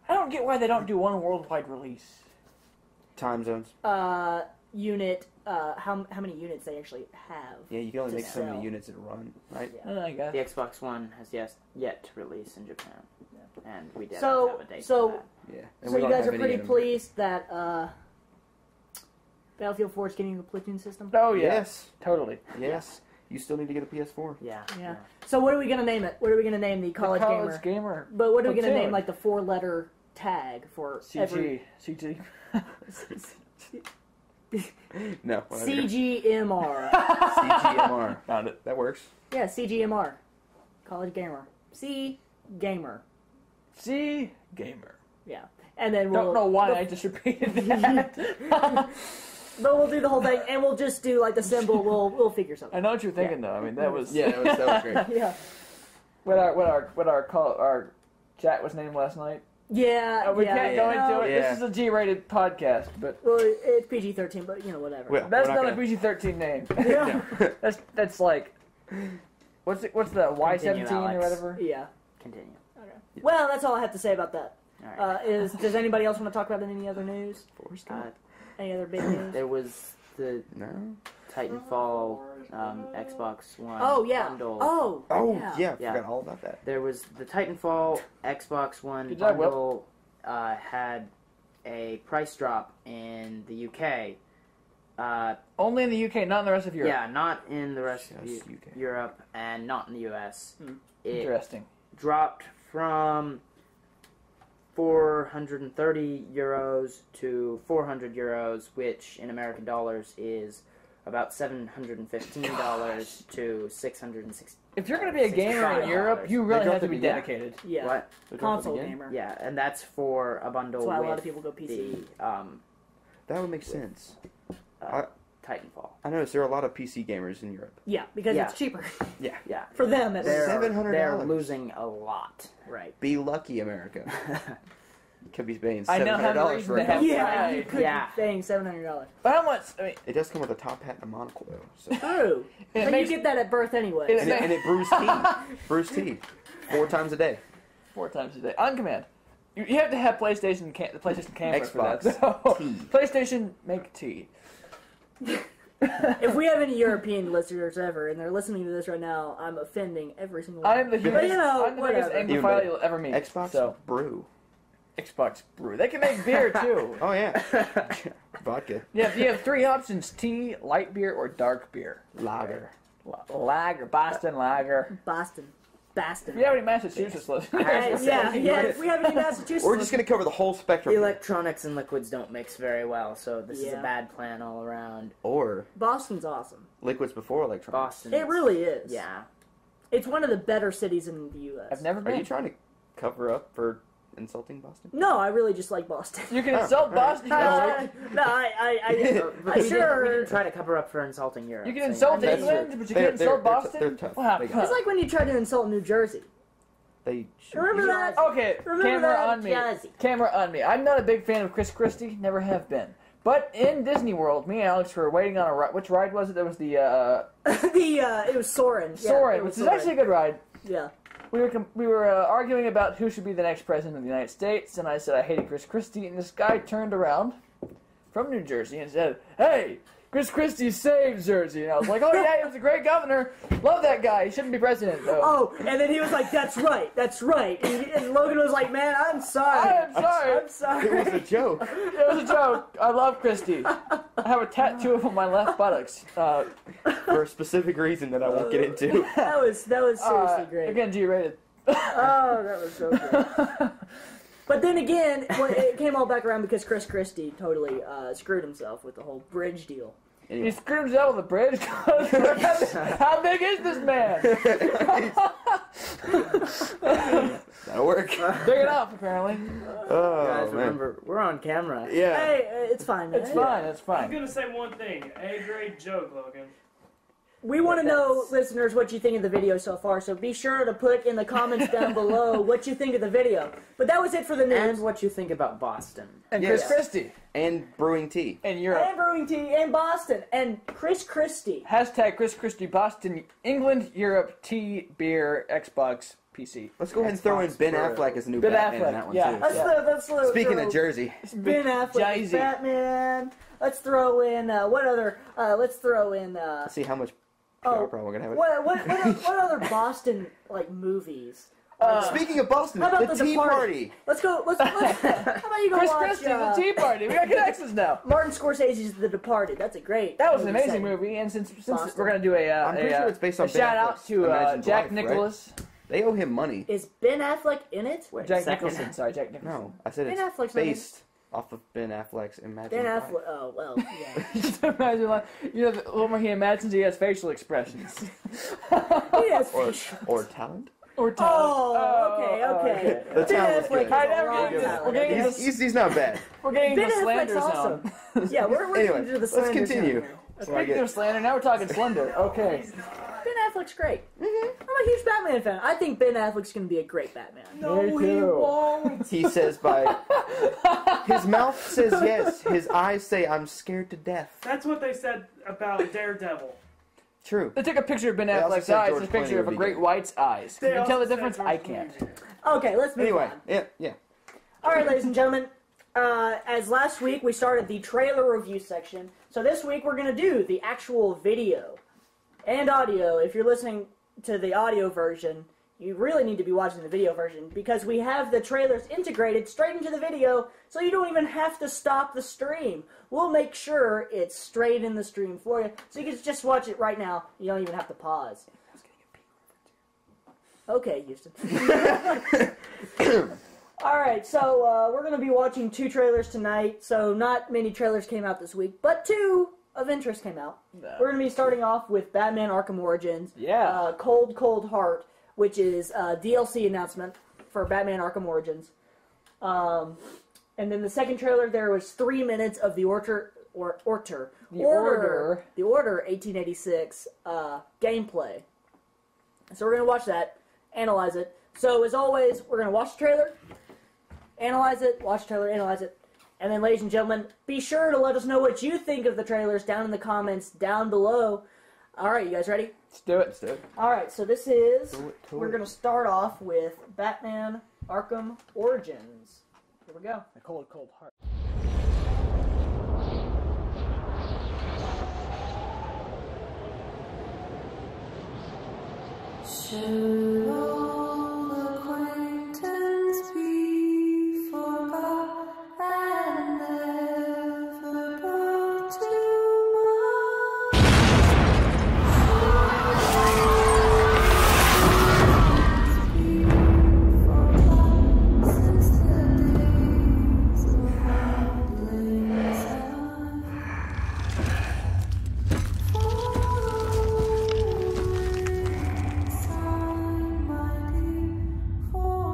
I don't get why they don't do one worldwide release. Time zones. Unit, how many units they actually have. Yeah, you can only To make so many sell. units in a run, right? Yeah. I guess. The Xbox One has yet to release in Japan, and we didn't So- have a date so- for that. Yeah. And So we you don't guys have are any pretty of them. pleased that Battlefield 4 is getting a platoon system? Oh, yeah. Yes. Totally. Yes. You still need to get a PS4. Yeah. Yeah. So what are we going to name it? What are we going to name the college, The college gamer? gamer. But what are we going to Platoon. name, like, the 4-letter tag for every... CG. No. whatever. CGMR. CGMR. Found it. That works. Yeah, CGMR. College gamer. C gamer. C gamer. Yeah. And then we'll... Don't know why I just repeated that. But we'll do the whole thing, and we'll just do, like, the symbol. We'll figure something. I know what you're thinking though. I mean, that was Yeah, that was great. Yeah. what our chat was named last night. Yeah. We yeah, can't go no, into it. Yeah. This is a G-rated podcast, but Well, it's PG-13, but, whatever. Well, that's we're not a gonna- PG-13 name. Yeah. That's like what's the Y-17 Continue, or Alex. whatever. Yeah. Continue. Well, that's all I have to say about that. All right. Does anybody else want to talk about any other news? Forrest Uh, Gump? Any other big news? there was the No. Titanfall Xbox One Oh yeah. bundle. Oh. Oh, yeah. yeah. I Yeah. forgot all about that. There was the Titanfall Xbox One Good job, Will. bundle had a price drop in the UK. Only in the UK, not in the rest of Europe. Yeah, not in the rest of Just UK. Europe and not in the US. Hmm. It Interesting. dropped from 430 euros to 400 euros, which in American dollars is about $715 to $660. If you're going to be a gamer in $65. Europe, you really They have to dropped be it again? dedicated. Yeah. What? They dropped it Console again? gamer. Yeah, and that's for a bundle That's why a with lot of people go PC. the That would make sense. Titanfall. I noticed there are a lot of PC gamers in Europe. Yeah, because Yeah. it's cheaper Yeah. Yeah. for them. At They're, least. $700. they're losing a lot. Right. Be lucky, America. Could be paying I now have a $700 reason for to a have- gun. Yeah, you Right. could Yeah. be paying $700. But how much? I mean, It does come with a top hat and a monocle, though. So. True. it But makes you get that at birth anyway. It- And it brews tea. Brews tea. 4 times a day. 4 times a day on command. You have to have the PlayStation camera for that. Xbox So, tea. PlayStation make tea. If we have any European listeners ever, and they're listening to this right now, I'm offending every single one. I'm the But, you know, I'm the biggest whatever. Even Anglophile better. you'll ever meet. Xbox So brew. Xbox brew. They can make beer too. Oh, yeah. Vodka. Yeah, you have 3 options: tea, light beer, or dark beer. Lager. Lager, Boston Lager. Boston. If you have any Massachusetts listeners, Yeah, if we have any Massachusetts. We're just going to cover the whole spectrum. Electronics and liquids don't mix very well, so this is Yeah. a bad plan all around. Or Boston's awesome. liquids before electronics. Boston. It really is. Yeah. It's one of the better cities in the U.S. I've never Are been. you trying to cover up for insulting Boston? No, I really just like Boston. You can insult all right. Boston. No, But we sure. didn't try to cover up for insulting Europe. You can so insult That's England, true. but you They're- can't insult they're- Boston. they're tough. Wow. They got- It's like when you try to insult New Jersey. They should Remember be- that? Okay, Remember camera that, on me. Jazzy? Camera on me. I'm not a big fan of Chris Christie. Never have been. But in Disney World, me and Alex were waiting on a ride. Which ride was it? There was the It was Soren. Yeah, Soarin', it was which is actually a good ride. Yeah. We were arguing about who should be the next president of the United States, and I said I hated Chris Christie, and this guy turned around from New Jersey and said, "Hey, Chris Christie saved Jersey," and I was like, "Oh yeah, he was a great governor. Love that guy. He shouldn't be president though." Oh, and then he was like, "That's right, that's right." And Logan was like, "Man, I'm sorry. I'm sorry. I'm sorry." It was a joke. It was a joke. I love Christie. I have a tattoo of him on my left buttocks. For a specific reason that I won't get into. That was seriously great. Again, G-rated. Oh, that was so good. But then again, it came all back around because Chris Christie totally screwed himself with the whole bridge deal. He Anyway. screwed himself with a bridge. How big is this man? That'll work. Big enough, apparently. Oh, Guys, man. remember, we're on camera. Yeah. Hey, it's fine, man. It's fine. It's I'm fine. gonna say one thing. A-grade joke, Logan. We want to know, listeners, what you think of the video so far, so be sure to put in the comments down below what you think of the video. But that was it for the news. And what you think about Boston. And Yes. Chris Christie And brewing tea. in Europe. And Brewing Tea, and Boston, and Chris Christie. Hashtag Chris Christie Boston, England, Europe, tea, beer, Xbox, PC. Let's go ahead and throw in Xbox Ben Brew. Affleck as a new Ben Batman in Affleck, that one, yeah. too. Let's Speaking throw of Jersey. Ben Affleck, Jay-Z. Batman. Let's throw in what other? Let's throw in. Let's see how much Oh, PR promo we're going to have. what other Boston like movies? Speaking of Boston, How about the the Tea Departed? Party. Let's go. How about you go Chris watch Christie, the Tea Party. We got connections now. Martin Scorsese's The Departed. That's a great. That was an amazing setting. movie, and since Boston. we're gonna do I'm pretty sure it's based on Ben shout out Affleck's to Imagined Jack Life, Nicholas, They owe him money. Is Ben Affleck in it? Wait, Jack second. Nicholson. Sorry, Jack Nicholson. No, I said Ben it's Affleck's not in- based off of Ben Affleck's Imagined Ben Life. Affleck. Oh well, yeah. Just imagine, like, you know, the moment he imagines he has facial expressions. Yes. Or talent. Or talent. Oh, okay. The Ben talent's Affleck good. is I a never wrong gave this- talent. we're getting Okay. this- He's not bad. We're getting Ben into slander Affleck's zone. awesome. Yeah, we're Anyway, getting into the let's slander continue. zone. So I Speaking get- of slander, now we're talking slender. Okay. Ben Affleck's great. I'm a huge Batman fan. I think Ben Affleck's going to be a great Batman. Me too. won't. He says by his mouth says yes, his eyes say I'm scared to death. That's what they said about Daredevil. True. They took a picture of Ben They also Affleck's said eyes George and a picture Clooney of a would be great good. white's eyes. They Can you tell the also said difference? George I Clooney. can't. Okay, let's move Anyway, on. yeah. All right, ladies and gentlemen. As last week we started the trailer review section, so this week we're going to do the actual video and audio. If you're listening to the audio version, you really need to be watching the video version because we have the trailers integrated straight into the video, so you don't even have to stop the stream. We'll make sure it's straight in the stream for you, so you can just watch it right now. You don't even have to pause. Okay, Houston. Alright, so we're going to be watching 2 trailers tonight. So not many trailers came out this week, but 2 of interest came out. We're going to be starting off with Batman Arkham Origins. Yeah. Cold, Cold Heart, which is a DLC announcement for Batman Arkham Origins. And then the second trailer, there was 3 minutes of The Order 1886 gameplay. So we're going to watch that, analyze it. So as always, we're going to watch the trailer, analyze it, watch the trailer, analyze it, and then, ladies and gentlemen, be sure to let us know what you think of the trailers down in the comments down below. All right, you guys ready? Let's do it. Let's do it. All right, so this is, Do it. we're going to start off with Batman Arkham Origins. Here we go. A cold, cold heart. Should old acquaintance be forgot and never brought to mind? Since the days of old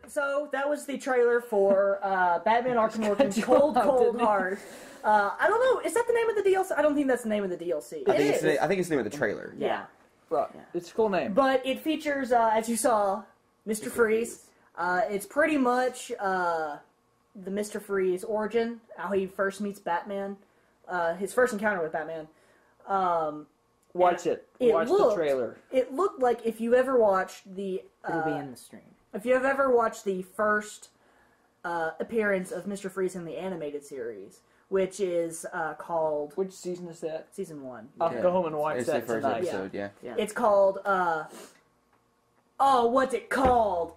So that was the trailer for Batman Arkham Origins you Cold, off, Cold didn't it? Heart. I don't know, is that the name of the DLC? I don't think that's the name of the DLC. I think It is. I think it's the name of the trailer. Yeah. Well, it's a cool name. But it features, as you saw, Mr. Freeze. It's pretty much the Mr. Freeze origin, how he first meets Batman, his first encounter with Batman. Watch it. It Watch the looked- trailer. It looked like if you ever watched the It'll be in the stream. if you have ever watched the first appearance of Mr. Freeze in the animated series, which is called Which season is that? Season 1. I'll Yeah. go home and watch It's the that first tonight. episode, yeah. Yeah. It's called, what's it called?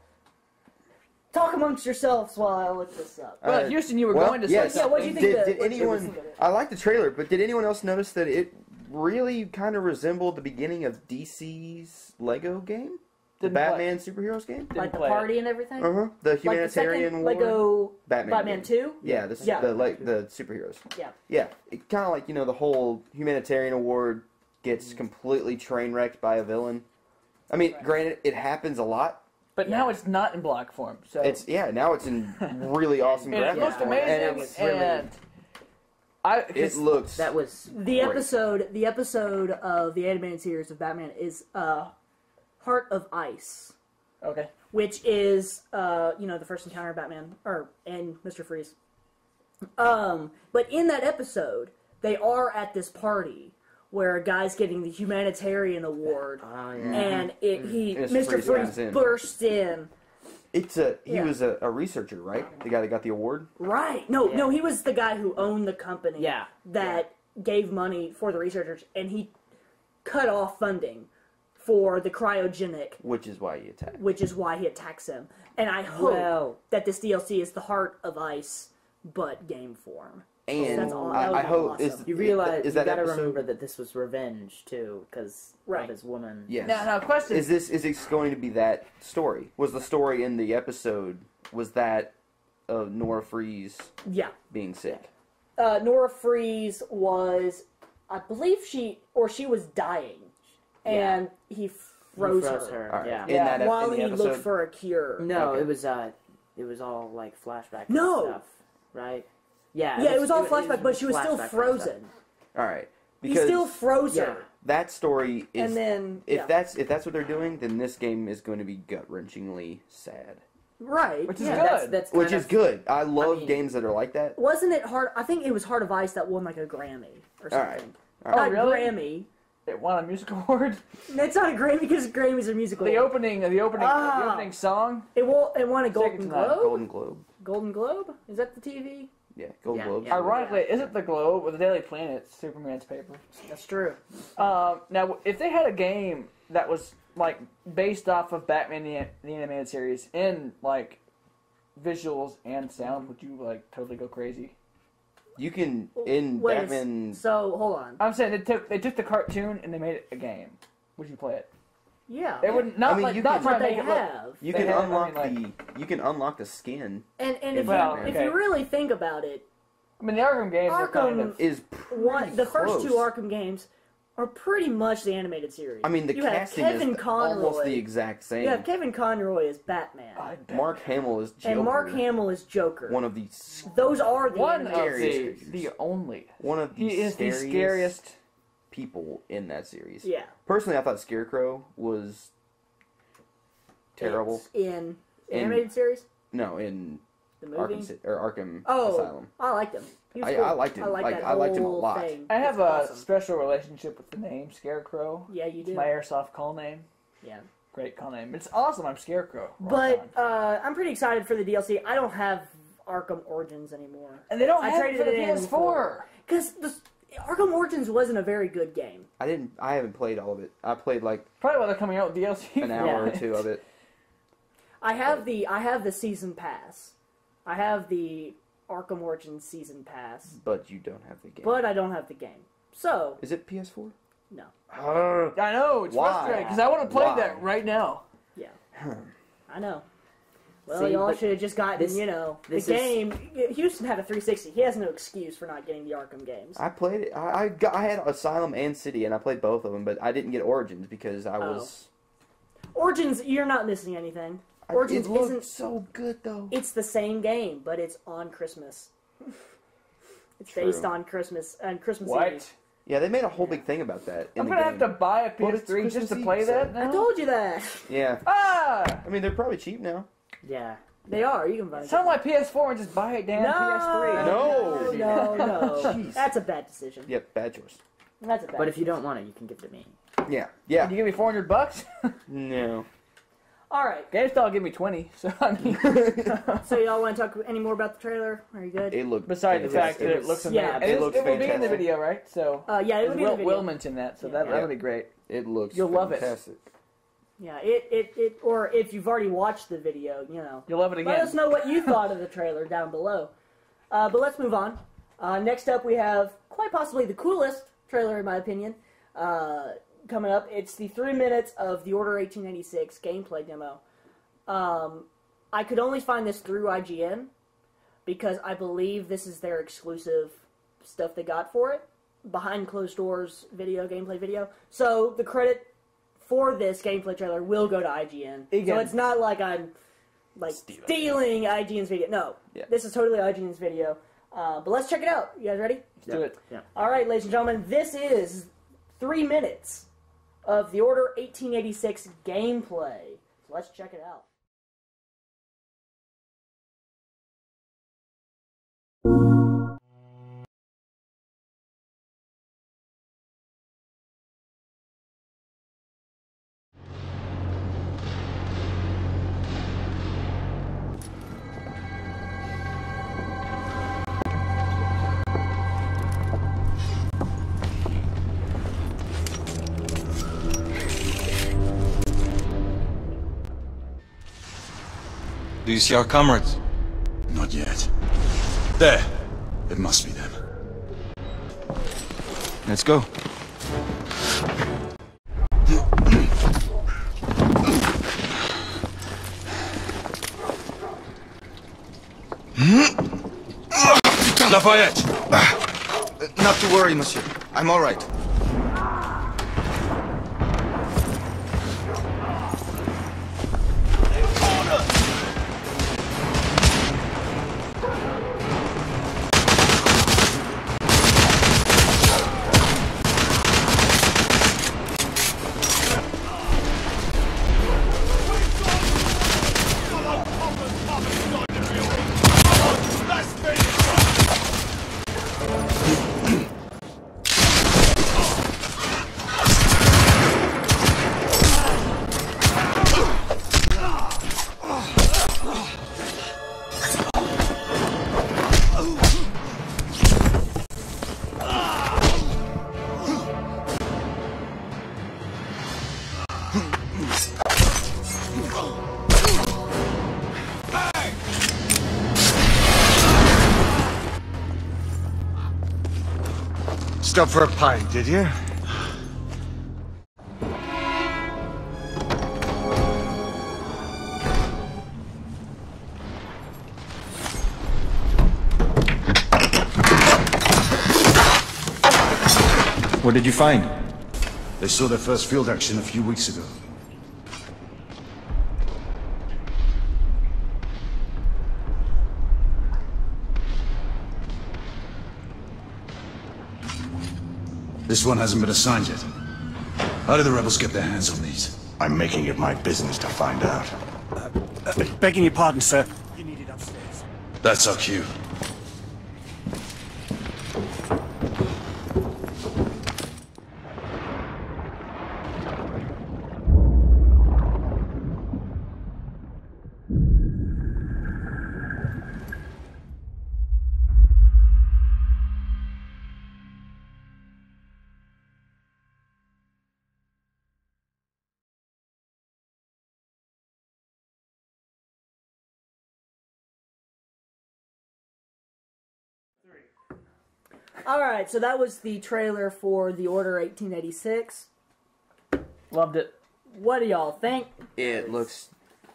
Talk amongst yourselves while I look this up. Well, Houston, you were going to say yes. Yeah, what'd you something. think Did what'd you anyone? think of it? I like the trailer, but did anyone else notice that it really kind of resembled the beginning of DC's Lego game, the Didn't play. Batman superheroes game? Didn't Like the play it. party and everything? Uh huh. The Like the humanitarian second war. Lego Batman Batman game. 2? Yeah, the Yeah. the superheroes. Yeah. Yeah, it kind of like the whole humanitarian award gets completely train wrecked by a villain. I mean, granted, it happens a lot. But now it's not in block form. So It's now it's in really awesome and it graphics. looked form, amazing. and It was really- it looks. That was The Great. episode of the animated series of Batman is Heart of Ice, okay. which is the first encounter of Batman and Mr. Freeze. But in that episode, they are at this party where a guy's getting the humanitarian award, oh yeah. and Mr. Mr. Freeze Freeze comes in. bursts in. He Yeah. was a researcher, right? The guy that got the award. Right? No, he was the guy who owned the company. Yeah. That gave money for the researchers, and he cut off funding for the cryogenic, Which is why he attacked. which is why he attacks him. And I hope Well, that this DLC is the Heart of Ice, but game form. And That's all- that would I be hope awesome. you realize is you that gotta episode, remember that this was revenge too, because Right. of his woman. Yes. Now, question. Is it going to be that story? Was the story in the episode that of Nora Freeze Yeah. being sick? Nora Freeze was, I believe she was dying, and he froze, her. All right. Yeah. In that While in the he episode, looked for a cure. No, Okay. it was all like flashback No. stuff, right? Yeah. Yeah, it was all was flashback, but she was still flashback kind of frozen. all right, He because still froze Yeah. her. that story is. And then, if yeah. that's what they're doing, then this game is going to be gut wrenchingly sad. Right. Which is yeah. good. That's Which kind is of- good. I love mean- games that are like that. Wasn't it hard? I think it was Heart of Ice that won like a Grammy or All right. something. All Not right. Oh, really? Grammy. It won a music award. It's not a Grammy because Grammys are musical. The opening Ah. song. It won a Golden Second to none. Globe. Golden Globe. Golden Globe? Is that the TV? Yeah, Golden Yeah, Globes. yeah. Ironically, is it the Globe or the Daily Planet? Superman's paper. That's true. Now, if they had a game that was like based off of Batman the animated series in like visuals and sound, would you like totally go crazy? You can in Wait, Batman. So hold on. I'm saying they took the cartoon and they made it a game. Would you play it? Yeah. They wouldn't not I mean, like you not can- trying But to they make it look. have. You They can have, unlock I mean, you can unlock the skin. And if, Well, if okay. you really think about it, I mean, the Arkham games are kind Arkham- of Is the first close. two Arkham games are pretty much the animated series. I mean, the you have casting Kevin is Conroy. almost the exact same. You have Kevin Conroy as Batman, Mark Hamill is Joker. and Mark Hamill is Joker. One of the Those are the One of animated the only. one of the He is the scariest. people in that series. Yeah. Personally, I thought Scarecrow was terrible. It's in animated series, No, in the movie. Arkham Oh, Asylum. I liked him. He was I cool. liked him. I Like, that I liked him a whole lot. thing. I have It's a awesome. special relationship with the name Scarecrow. Yeah, you do. It's my airsoft call name. Yeah. Great call name. It's awesome. I'm Scarecrow. Rock But on. I'm pretty excited for the DLC. I don't have Arkham Origins anymore. And they don't I have it traded for the it in PS4. Because Arkham Origins wasn't a very good game. I haven't played all of it. I played like Probably why they're coming out with DLC. an hour or Yeah. two of it. I have the season pass. I have the Arkham Origins season pass, But you don't have the game. but I don't have the game. So Is it PS4? no. I know. It's Why? frustrating because I want to play Why? that right now. Yeah. I know. Well, See, y'all but should have just gotten, this- the this is- game. Houston had a 360. He has no excuse for not getting the Arkham games. I played it. I had Asylum and City, and I played both of them, but I didn't get Origins because I was. Origins, you're not missing anything. Origins it looked isn't. so good though. It's the same game, but it's on Christmas. It's True. based on Christmas and Christmas Eve. What? Yeah, they made a whole big thing about that. In I'm the gonna have to game. buy a But it's PS3 just to Christmas play Eve, that so- now. I told you that. Yeah, Ah! I mean they're probably cheap now. Yeah. They are. You can buy Sell my PS4 and just buy a damn PS3. No. no. Jeez. That's a bad decision. Yep, bad choice. That's a bad. But if you don't want it, you can give it to me. Yeah, Can yeah. you give me $400? No. All right. GameStop will give me 20. So I mean, So y'all want to talk any more about the trailer? Are you good? It looked. besides the fact that it looks amazing, Yeah. and It it, looks it will be in the fantastic. video, right? So Yeah, it would be in the video. Will mention that, so Yeah. that'll be great. It looks. You'll love it. fantastic. Yeah, or if you've already watched the video, You'll love it let again. us know what you thought of the trailer down below. But let's move on. Next up, we have quite possibly the coolest trailer, in my opinion, coming up. It's the 3 minutes of The Order 1886 gameplay demo. I could only find this through IGN because I believe this is their exclusive stuff they got for it, behind closed doors gameplay video. So the credit for this gameplay trailer will go to IGN. So Again. it's not like I'm stealing IGN's video. No, Yeah. this is totally IGN's video. But let's check it out. You guys ready? Let's do it. Yeah. All right, ladies and gentlemen, this is 3 minutes of The Order 1886 gameplay. So let's check it out. Do you see our comrades? Not yet. There. It must be them. Let's go. Lafayette! Not to worry, monsieur. I'm all right. Stop for a pint, did you? What did you find? They saw their first field action a few weeks ago. This one hasn't been assigned yet. How did the rebels get their hands on these? I'm making it my business to find out. Begging your pardon, sir. You need it upstairs. That's our cue. Alright, so that was the trailer for The Order 1886. Loved it. What do y'all think? It looks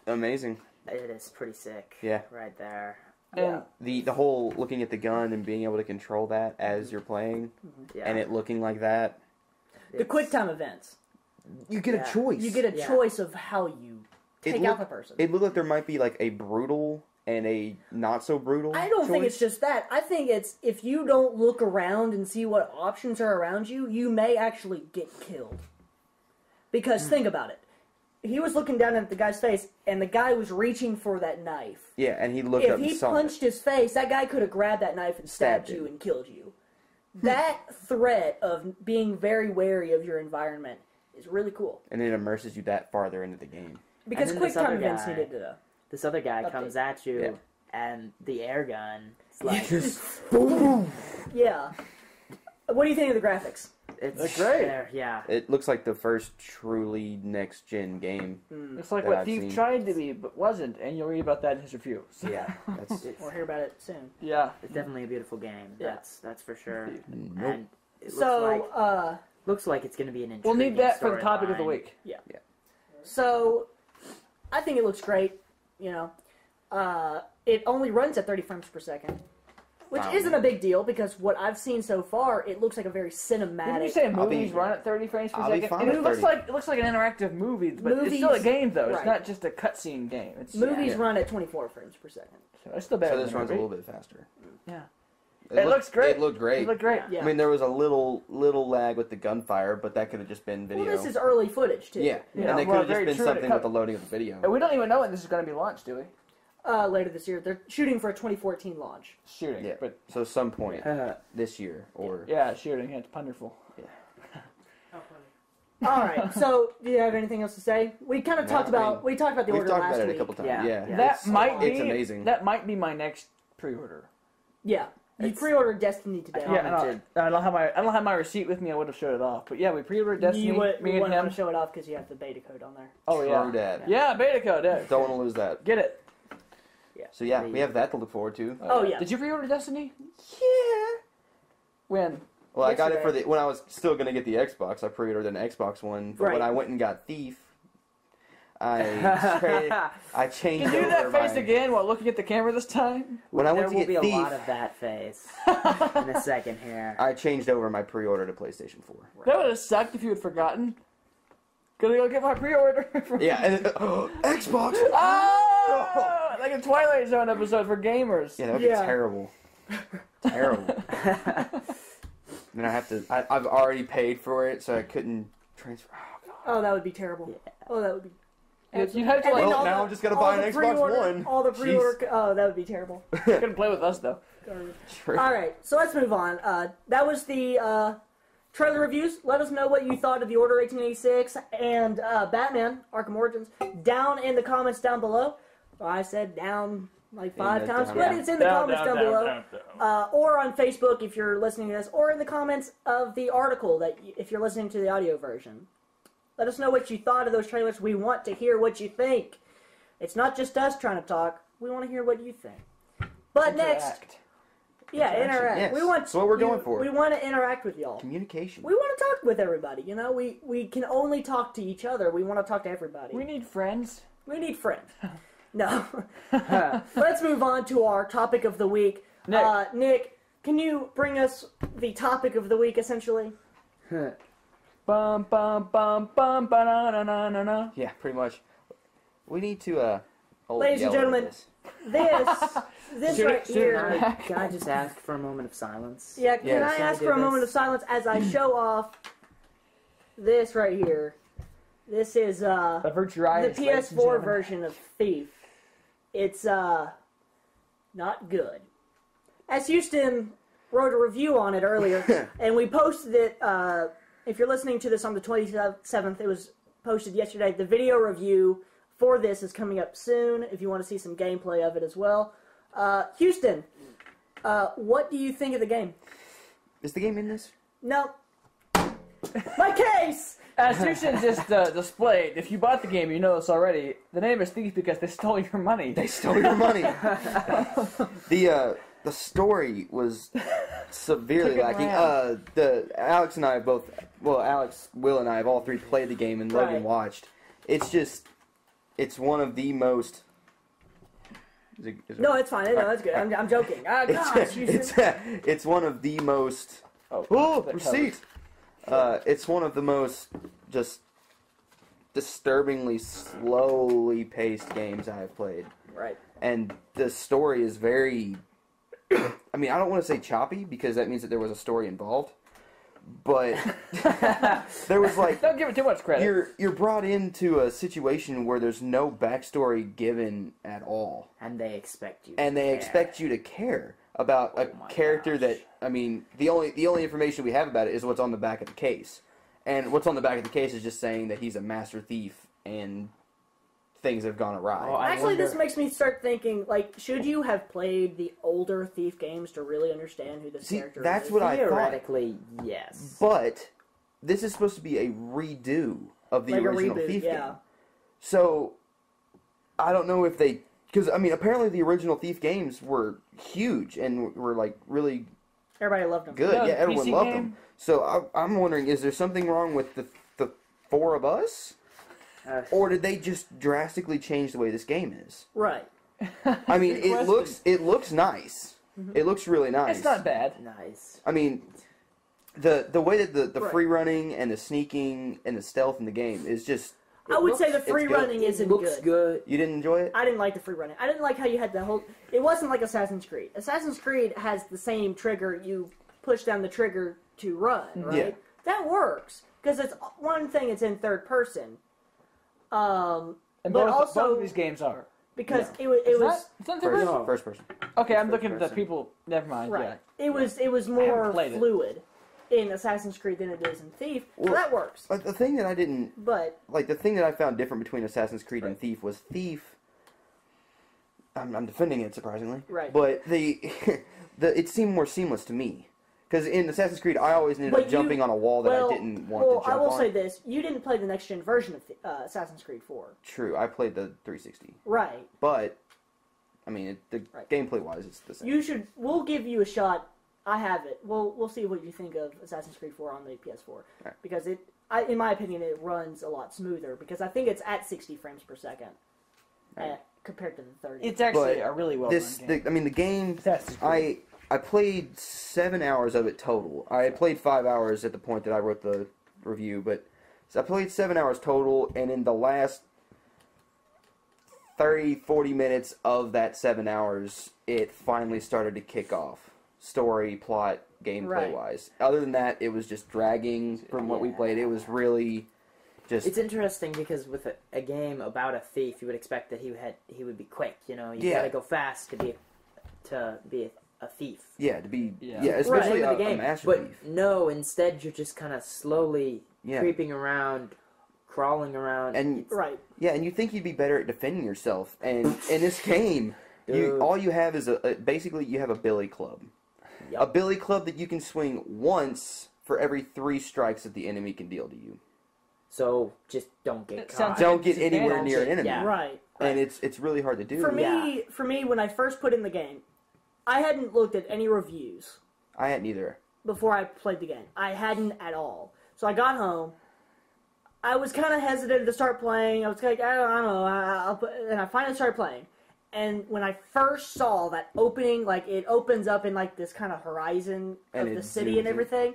amazing. It is pretty sick. Yeah. Right there. And The whole looking at the gun and being able to control that as you're playing, Yeah. and it looking like that. The QuickTime events. You get Yeah. a choice. You get a Yeah. choice of how you take out the person. It looked like there might be like a brutal and a not so brutal. I don't think it's choice. just that. I think it's if you don't look around and see what options are around you, you may actually get killed. Because think about it. He was looking down at the guy's face, and the guy was reaching for that knife. Yeah, and he looked up If and he saw punched his face, that guy could have grabbed that knife and stabbed Stabbed you him. and killed you. That threat of being very wary of your environment is really cool. and it immerses you that farther into the game. Because And then this QuickTime other events guy- needed to... This other guy Update. comes at you, Yeah. and the air gun. It's like Yeah. What do you think of the graphics? it's They're great. there, yeah. It looks like the first truly next gen game. it's like that what I've Thief seen. tried to be, but wasn't, and you'll read about that in his review. So, Yeah, that's We'll hear about it soon. yeah. It's definitely a beautiful game. Yeah. That's for sure. nope. And it So, looks like it's going to be an We'll intriguing need that for the topic of the storyline. week. So, I think it looks great. You know, it only runs at 30 frames per second, which Wow. isn't a big deal because what I've seen so far, it looks like a very Didn't you cinematic. say I'll be- movies run at 30 frames per I'll be second? fine And at it looks 30. like an interactive movie, but it's still a Movies- game though. It's right. not just a cutscene game. It's Movies Yeah. run at 24 frames per second. so it's still better. So this than runs a movie. little bit faster. Yeah. It It looks great. It looked great. It looked great. Yeah. I mean, there was a little lag with the gunfire, but that could have just been video. Well, this is early footage too. yeah, Yeah, and it well, could have very just been true to something cut- with the loading of the video. And we don't even know when this is going to be launched, do we? Later this year, they're shooting for a 2014 launch. Shooting, Yeah, but so some point this year or yeah, shooting. It's wonderful. All right. So, do you have anything else to say? We kind of No, talked I about mean, we talked about the we've order talked last about it a week. couple times. Yeah. Yeah, Yeah. That might be it's amazing. That might be my next pre-order. Yeah, you It's- pre-ordered Destiny today. Yeah, commented- I don't have my receipt with me. I would have showed it off, but yeah, we pre-ordered Destiny. You would, me you and wouldn't him. want to show it off because you have the beta code on there. Oh yeah, True that. yeah, beta code. Yeah. Don't want to lose that. Get it. So yeah, we have that to look forward to. Oh, yeah. Did you pre-order Destiny? Yeah. When? Well, I got it for Yesterday. when I was still gonna get the Xbox. I pre-ordered an Xbox One, but when Right. I went and got Thief, I changed Can you do that over face my- again while looking at the camera this time? When I There went to will get be a Thief, lot of that face in a second here. I changed over my pre-order to PlayStation 4. That would have sucked if you had forgotten. Gonna go get my pre-order. Yeah, and Xbox. Oh, like a Twilight Zone episode for gamers. Yeah, that would Yeah. be terrible. Terrible. And I have to. I've already paid for it, so I couldn't transfer. Oh, God. Oh, that would be terrible. Oh, that would be. You had to And like. then Well, all now the- I'm just gonna all buy the an Xbox pre-order- One. All the Jeez. pre-order. Oh, that would be terrible. Couldn't play with us though. True. All right, so let's move on. That was the trailer reviews. Let us know what you thought of The Order 1886 and Batman Arkham Origins down in the comments down below. I said down like 5 the times, down- but yeah. it's in the comments down below. Or on Facebook if you're listening to this, or in the comments of the article that if you're listening to the audio version. Let us know what you thought of those trailers. We want to hear what you think. It's not just us trying to talk. We want to hear what you think. But next, Interact. yeah, interact. yes. We want That's what we're you- going for. We want to interact with y'all. Communication. We want to talk with everybody. You know, we can only talk to each other. We want to talk to everybody. We need friends. We need friends. No. Let's move on to our topic of the week. Nick. Nick, can you bring us the topic of the week, essentially? Bum bum bum bum ba na na na na na. Yeah, pretty much. We need to hold Ladies and yell at gentlemen, this. this Shoot right it, here. Can I just ask for a moment of silence? Yeah, can Yes. I Can I ask do for a moment this? of silence as I show off this right here? This is The the Virtual Eyes, ladies and PS4 gentlemen. version of Thief. It's not good. As Houston wrote a review on it earlier, and we posted it. If you're listening to this on the 27th, it was posted yesterday. The video review for this is coming up soon. If you want to see some gameplay of it as well, Houston, what do you think of the game? Is the game in this? No. My case! As Houston just displayed, if you bought the game, you know this already. The name is Thief because they stole your money. They stole your money. The story was severely Took it lacking. around. Alex and I have both. Well, Alex, Will, and I have all three played the game, and Logan Right. watched. It's just, it's one of the most. No, it's fine. No, it's good. I'm joking. Ah, gosh, Houston. It's one of the most. Oh, that receipt. It's one of the most just disturbingly slowly paced games I have played. Right. And the story is very. I mean, I don't want to say choppy because that means that there was a story involved, but there was like. Don't give it too much credit. You're brought into a situation where there's no backstory given at all, And they expect you. and they expect you to care about a character that. I mean, the only information we have about it is what's on the back of the case, and what's on the back of the case is just saying that he's a master thief and things have gone awry. Oh, I Actually, this wonder- makes me start thinking, like, should you have played the older Thief games to really understand who this See, character that's is? what I thought. Theoretically, yes. But this is supposed to be a redo of the Like a original reboot, Thief yeah. game. So I don't know if they, because I mean, apparently the original Thief games were huge and were like really Everybody loved them. good. Yeah, Yeah, everyone PC loved game. them. So I'm wondering, is there something wrong with the four of us, or did they just drastically change the way this game is? Right. I mean, Good question. it looks nice. It looks really nice. It's not bad. Nice. I mean, the way that the Right. free running and the sneaking and the stealth in the game is just. I would say the it's free good. running isn't Looks good. good. You didn't enjoy it? I didn't like the free running. I didn't like how you had the whole. It wasn't like Assassin's Creed. Assassin's Creed has the same trigger. You push down the trigger to run, right? Yeah. That works because it's one thing. It's in third person. And But both also of these games are. because Yeah. it was It's not third person? First person. Okay, I'm First looking at the person. people. Never mind. right. Yeah. It was I more haven't played it. fluid in Assassin's Creed than it is in Thief. So Well, that works. But the thing that I didn't But like, the thing that I found different between Assassin's Creed and Thief was Thief. I'm defending it surprisingly, Right. But it seemed more seamless to me because in Assassin's Creed I always ended But up jumping on a wall that well, I didn't want well, to jump I will on. say this: you didn't play the next gen version of Assassin's Creed 4, True, I played the 360, right? but I mean, the Right. gameplay wise, it's the same. You should. We'll give you a shot. I have it. We'll see what you think of Assassin's Creed 4 on the PS4 Right. because in my opinion, it runs a lot smoother because I think it's at 60 frames per second Right. compared to the 30. It's actually But a really well this, done game. I mean, the game. Assassin's Creed. I played 7 hours of it total. I had played 5 hours at the point that I wrote the review, but so I played 7 hours total, and in the last 30-40 minutes of that 7 hours, it finally started to kick off. Story, plot, gameplay-wise. Other than that, it was just dragging from what we played. It was really just... It's interesting because with a game about a thief, you would expect that he would be quick. You know, you Yeah. gotta go fast to be a thief. Yeah, to be... Yeah. Yeah, especially Name of a master but thief. no, instead you're just kind of slowly Yeah. creeping around, crawling around. And right. yeah, and you think you'd be better at defending yourself, and in this game, Dude. all you have is basically you have a billy club, Yup. a billy club that you can swing once for every 3 strikes that the enemy can deal to you. So just don't get It caught. sounds- Don't get Disadvantage. anywhere near an enemy, Yeah. Right. and it's really hard to do. For me, Yeah. when I first put in the game, I hadn't looked at any reviews I hadn't either. before I played the game. I hadn't at all. So I got home. I was kind of hesitant to start playing. I was like, I don't know. And I finally started playing. And when I first saw that opening, like it opens up in like this kind of horizon And of it the city zooms and in. everything,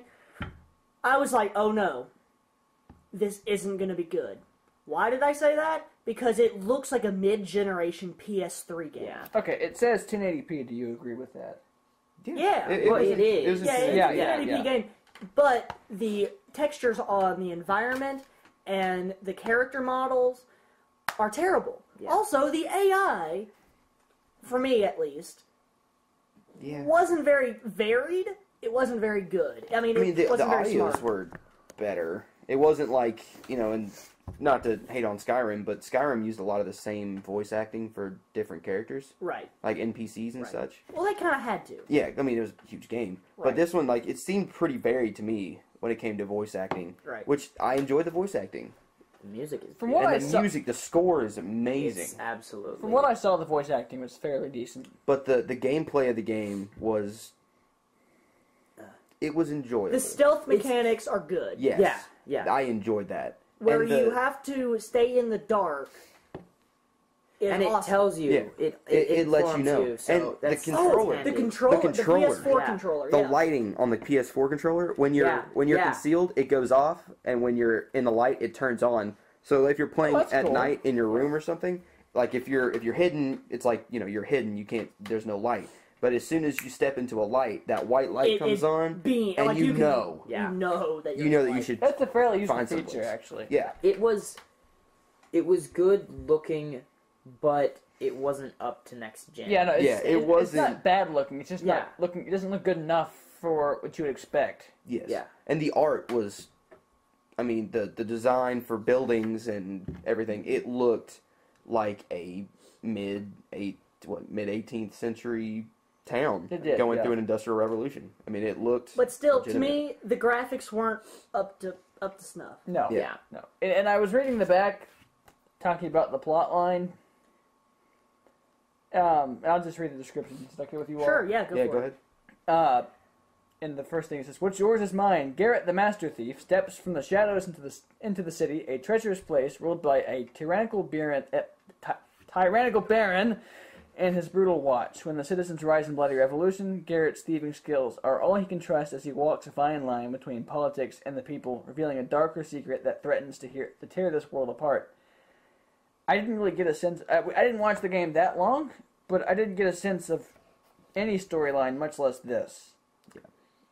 I was like, oh no. this isn't going to be good. Why did I say that? Because it looks like a mid-generation PS3 game. Yeah. Okay, it says 1080p. Do you agree with that? Yeah. Well, it is. It was Yeah, it's Yeah, a yeah, 1080p yeah. game. But the textures on the environment and the character models are terrible. Yeah. Also, the AI, for me at least, Yeah. wasn't very varied. It wasn't very good. I mean, it the wasn't very audios smart. were better. It wasn't like, and not to hate on Skyrim, but Skyrim used a lot of the same voice acting for different characters, Right. like NPCs and Right. such. Well, they kind of had to. Yeah, I mean, it was a huge game. Right. But this one, like, it seemed pretty varied to me when it came to voice acting. Right. Which, I enjoy the voice acting. The music is From what I And the saw, music, the score is amazing. It's absolutely. from what I saw, the voice acting was fairly decent. But the gameplay of the game was... It was enjoyable. The stealth mechanics are good. Yes. Yeah. I enjoyed that. Where And you have to stay in the dark. is and it awesome. tells you. Yeah. It lets you informs know. You, so And the that's controller. handy. The controller, the PS4 Yeah. controller. The Yeah. lighting on the PS4 controller, when you're Yeah. concealed, it goes off, and when you're in the light, it turns on. So if you're playing that's at cool. night in your room or something, like if you're hidden, it's like you're hidden. You can't. There's no light. But as soon as you step into a light, that white light comes on, and like you know. You know that You know that you should. That's a fairly useful find feature, someplace. actually. Yeah. It was good looking, but it wasn't up to next gen. Yeah, no, it's, Yeah, it it's wasn't- not bad looking. It's just Yeah. not looking. It doesn't look good enough for what you would expect. Yes. Yeah. And the art was, I mean, the design for buildings and everything. It looked like a mid 18th century town It did, going yeah. through an industrial revolution. I mean, it looked. But still, legitimate. to me, the graphics weren't up to snuff. No. Yeah. No. And I was reading the back, talking about the plot line. I'll just read the description. Is that okay with you all? Sure, yeah, go Yeah, for go it. ahead. And the first thing it says, "What's yours is mine." Garrett, the master thief, steps from the shadows into the city, a treacherous place ruled by a tyrannical baron and his brutal watch. When the citizens rise in bloody revolution, Garrett's thieving skills are all he can trust as he walks a fine line between politics and the people, revealing a darker secret that threatens to tear this world apart. I didn't really get a sense. I didn't watch the game that long, but I didn't get a sense of any storyline, much less this.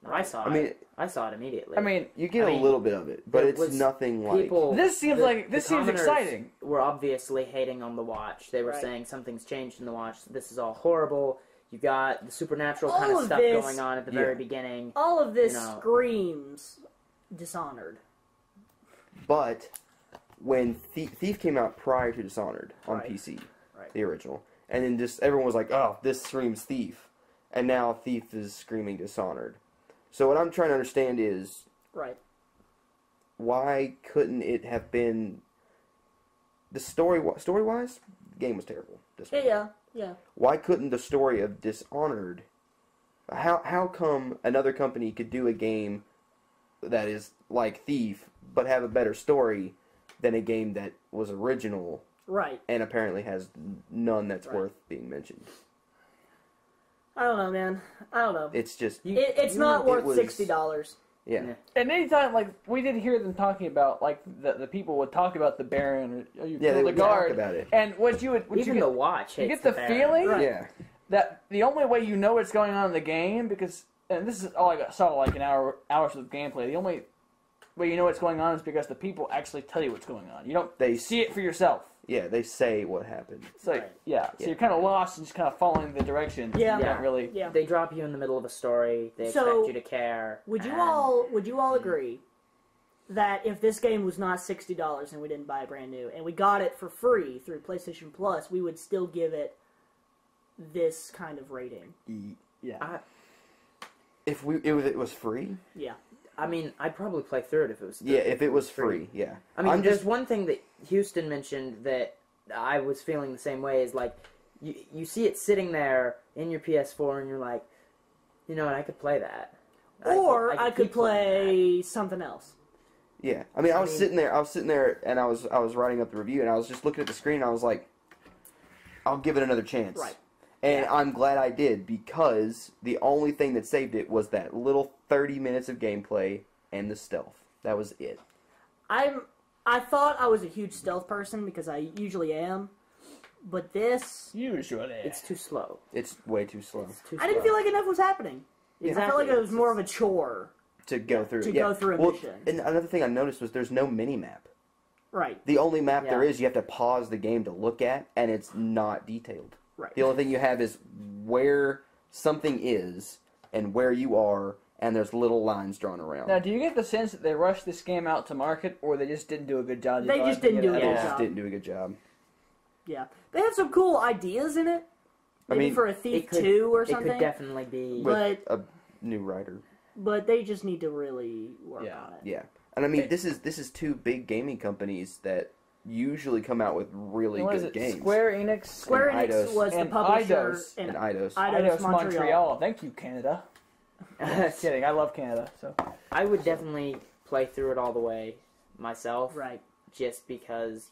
I saw I mean- it. I saw it immediately. I mean, You get I a mean, little bit of it, but there it's was nothing like. people. This seems commoners exciting. Were obviously hating on the watch. They were Right. saying something's changed in the watch. This is all horrible. You got the supernatural All kind of of stuff this- going on at the Yeah. very beginning. All of this You know. screams Dishonored. But when Thief came out prior to Dishonored on Right. PC, Right. the original, and then just everyone was like, "Oh, this screams Thief," and now Thief is screaming Dishonored. So what I'm trying to understand is Right. why couldn't it have been the story wise? The game was terrible. This one. Yeah. Why couldn't the story of Dishonored? How come another company could do a game that is like Thief but have a better story than a game that was original Right. and apparently has none that's Right. worth being mentioned? I don't know, man. I don't know. It's just It's not worth was- $60. yeah. And anytime, like, we did hear them talking about, like, the people would talk about the Baron, or you Yeah, they killed the would talk guard. about it. And what you Even get, the watch. you hates get the Baron. feeling Yeah. that the only way you know what's going on in the game, because, and this is all I saw, like, hours of gameplay, the only way you know what's going on is because the people actually tell you what's going on. You don't They see it for yourself. Yeah, they say what happened. It's like, Right. yeah, so Yeah. you're kind of lost and just kind of following the directions. Yeah. You don't really. Yeah. They drop you in the middle of a story. They So, expect you to care. Would you and- all agree that if this game was not $60 and we didn't buy it brand new and we got it for free through PlayStation Plus, we would still give it this kind of rating? Yeah. If it was free, Yeah. I mean, I'd probably play through it if it was. yeah. If it was free, yeah. I mean, I'm there's just one thing that Houston mentioned that I was feeling the same way. Is like, you see it sitting there in your PS4, and you're like, you know what, I could play that. Or I could keep playing play something else. yeah. I mean, I was sitting there, and I was writing up the review, and I was just looking at the screen, and I was like, I'll give it another chance. Right. And I'm glad I did, because the only thing that saved it was that little 30 minutes of gameplay and the stealth. That was it. I thought I was a huge stealth person because I usually am, but this Usually. It's too slow. It's way too slow It's too I didn't slow. feel like enough was happening. I felt like it was more of a chore. to go through. To yeah. go through a well, mission. And another thing I noticed was there's no mini map. Right. The only map there Yeah. is you have to pause the game to look at, and it's not detailed. Right. The only thing you have is where something is and where you are, and there's little lines drawn around. Now, do you get the sense that they rushed this game out to market, or they just didn't do a good job? They just didn't do a They good just job. didn't do a good job. Yeah. They have some cool ideas in it. Maybe mean, for a Thief It could, 2 or it something. could definitely be. With But a new writer. but they just need to really work Yeah. on it. Yeah. And I mean, this is two big gaming companies that usually come out with really What is good it? games. Square Enix. Square And Enix Eidos. was the And publisher Eidos. and Eidos. Eidos Montreal. Montreal. Thank you, Canada. Just kidding. I love Canada. So I would definitely play through it all the way myself. Right. Just because,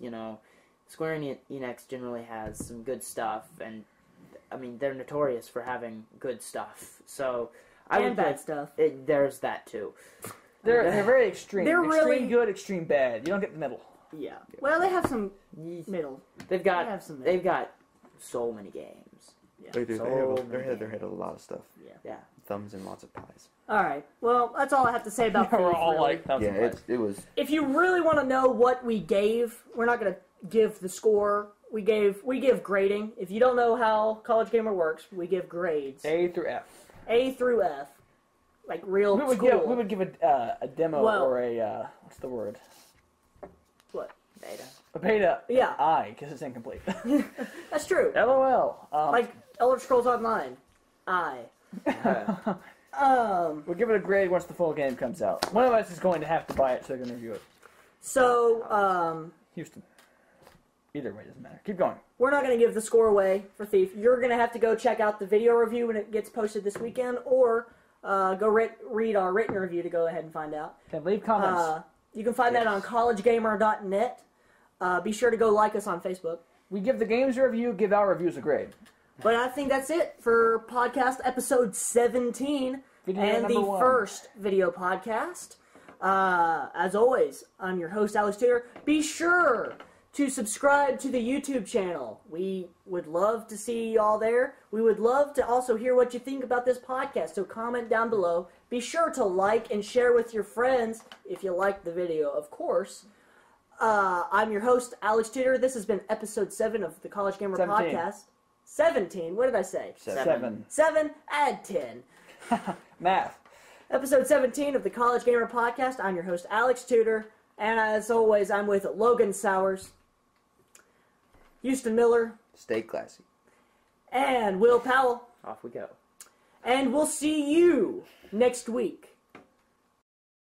Square Enix generally has some good stuff, and I mean, they're notorious for having good stuff. So I And would bad play- stuff. There's that too. they're very extreme. They're extreme really- good, extreme bad. You don't get the middle. Yeah. Well, they have some middle. They've got They have some- they've got so many games. They do. So They're many ahead of a lot of stuff. Yeah. Thumbs and lots of pies. All right. Well, that's all I have to say about We're Thief, all really. like, that's Yeah, fine. it was. If you really want to know what we gave, we're not going to give the score. We give grading. If you don't know how College Gamer works, we give grades. A through F. A through F. Like real We would school. give a demo Well- or a what's the word? What? Beta. A beta. Yeah. I because it's incomplete. That's true. LOL. Like Elder Scrolls Online. We'll give it a grade once the full game comes out. One of us is going to have to buy it so they can review it. So, Houston. Either way doesn't matter. Keep going. we're not going to give the score away for Thief. You're going to have to go check out the video review when it gets posted this weekend, or go read our written review to go ahead and find out. And leave comments. You can find that on collegegamer.net. Be sure to go like us on Facebook. We give the games a review, give our reviews a grade. But I think that's it for podcast episode 17 Video and the number 1. first video podcast. As always, I'm your host, Alex Taylor. Be sure to subscribe to the YouTube channel. We would love to see y'all there. We would love to also hear what you think about this podcast, so comment down below. Be sure to like and share with your friends if you like the video, of course. I'm your host, Alex Tudor. This has been episode 7 of the College Gamer 17. Podcast. 17. What did I say? 7. 7, add 10. Math. Episode 17 of the College Gamer Podcast. I'm your host, Alex Tudor. And as always, I'm with Logan Sowers, Houston Miller, Stay classy. and Will Powell. Off we go. And we'll see you next week.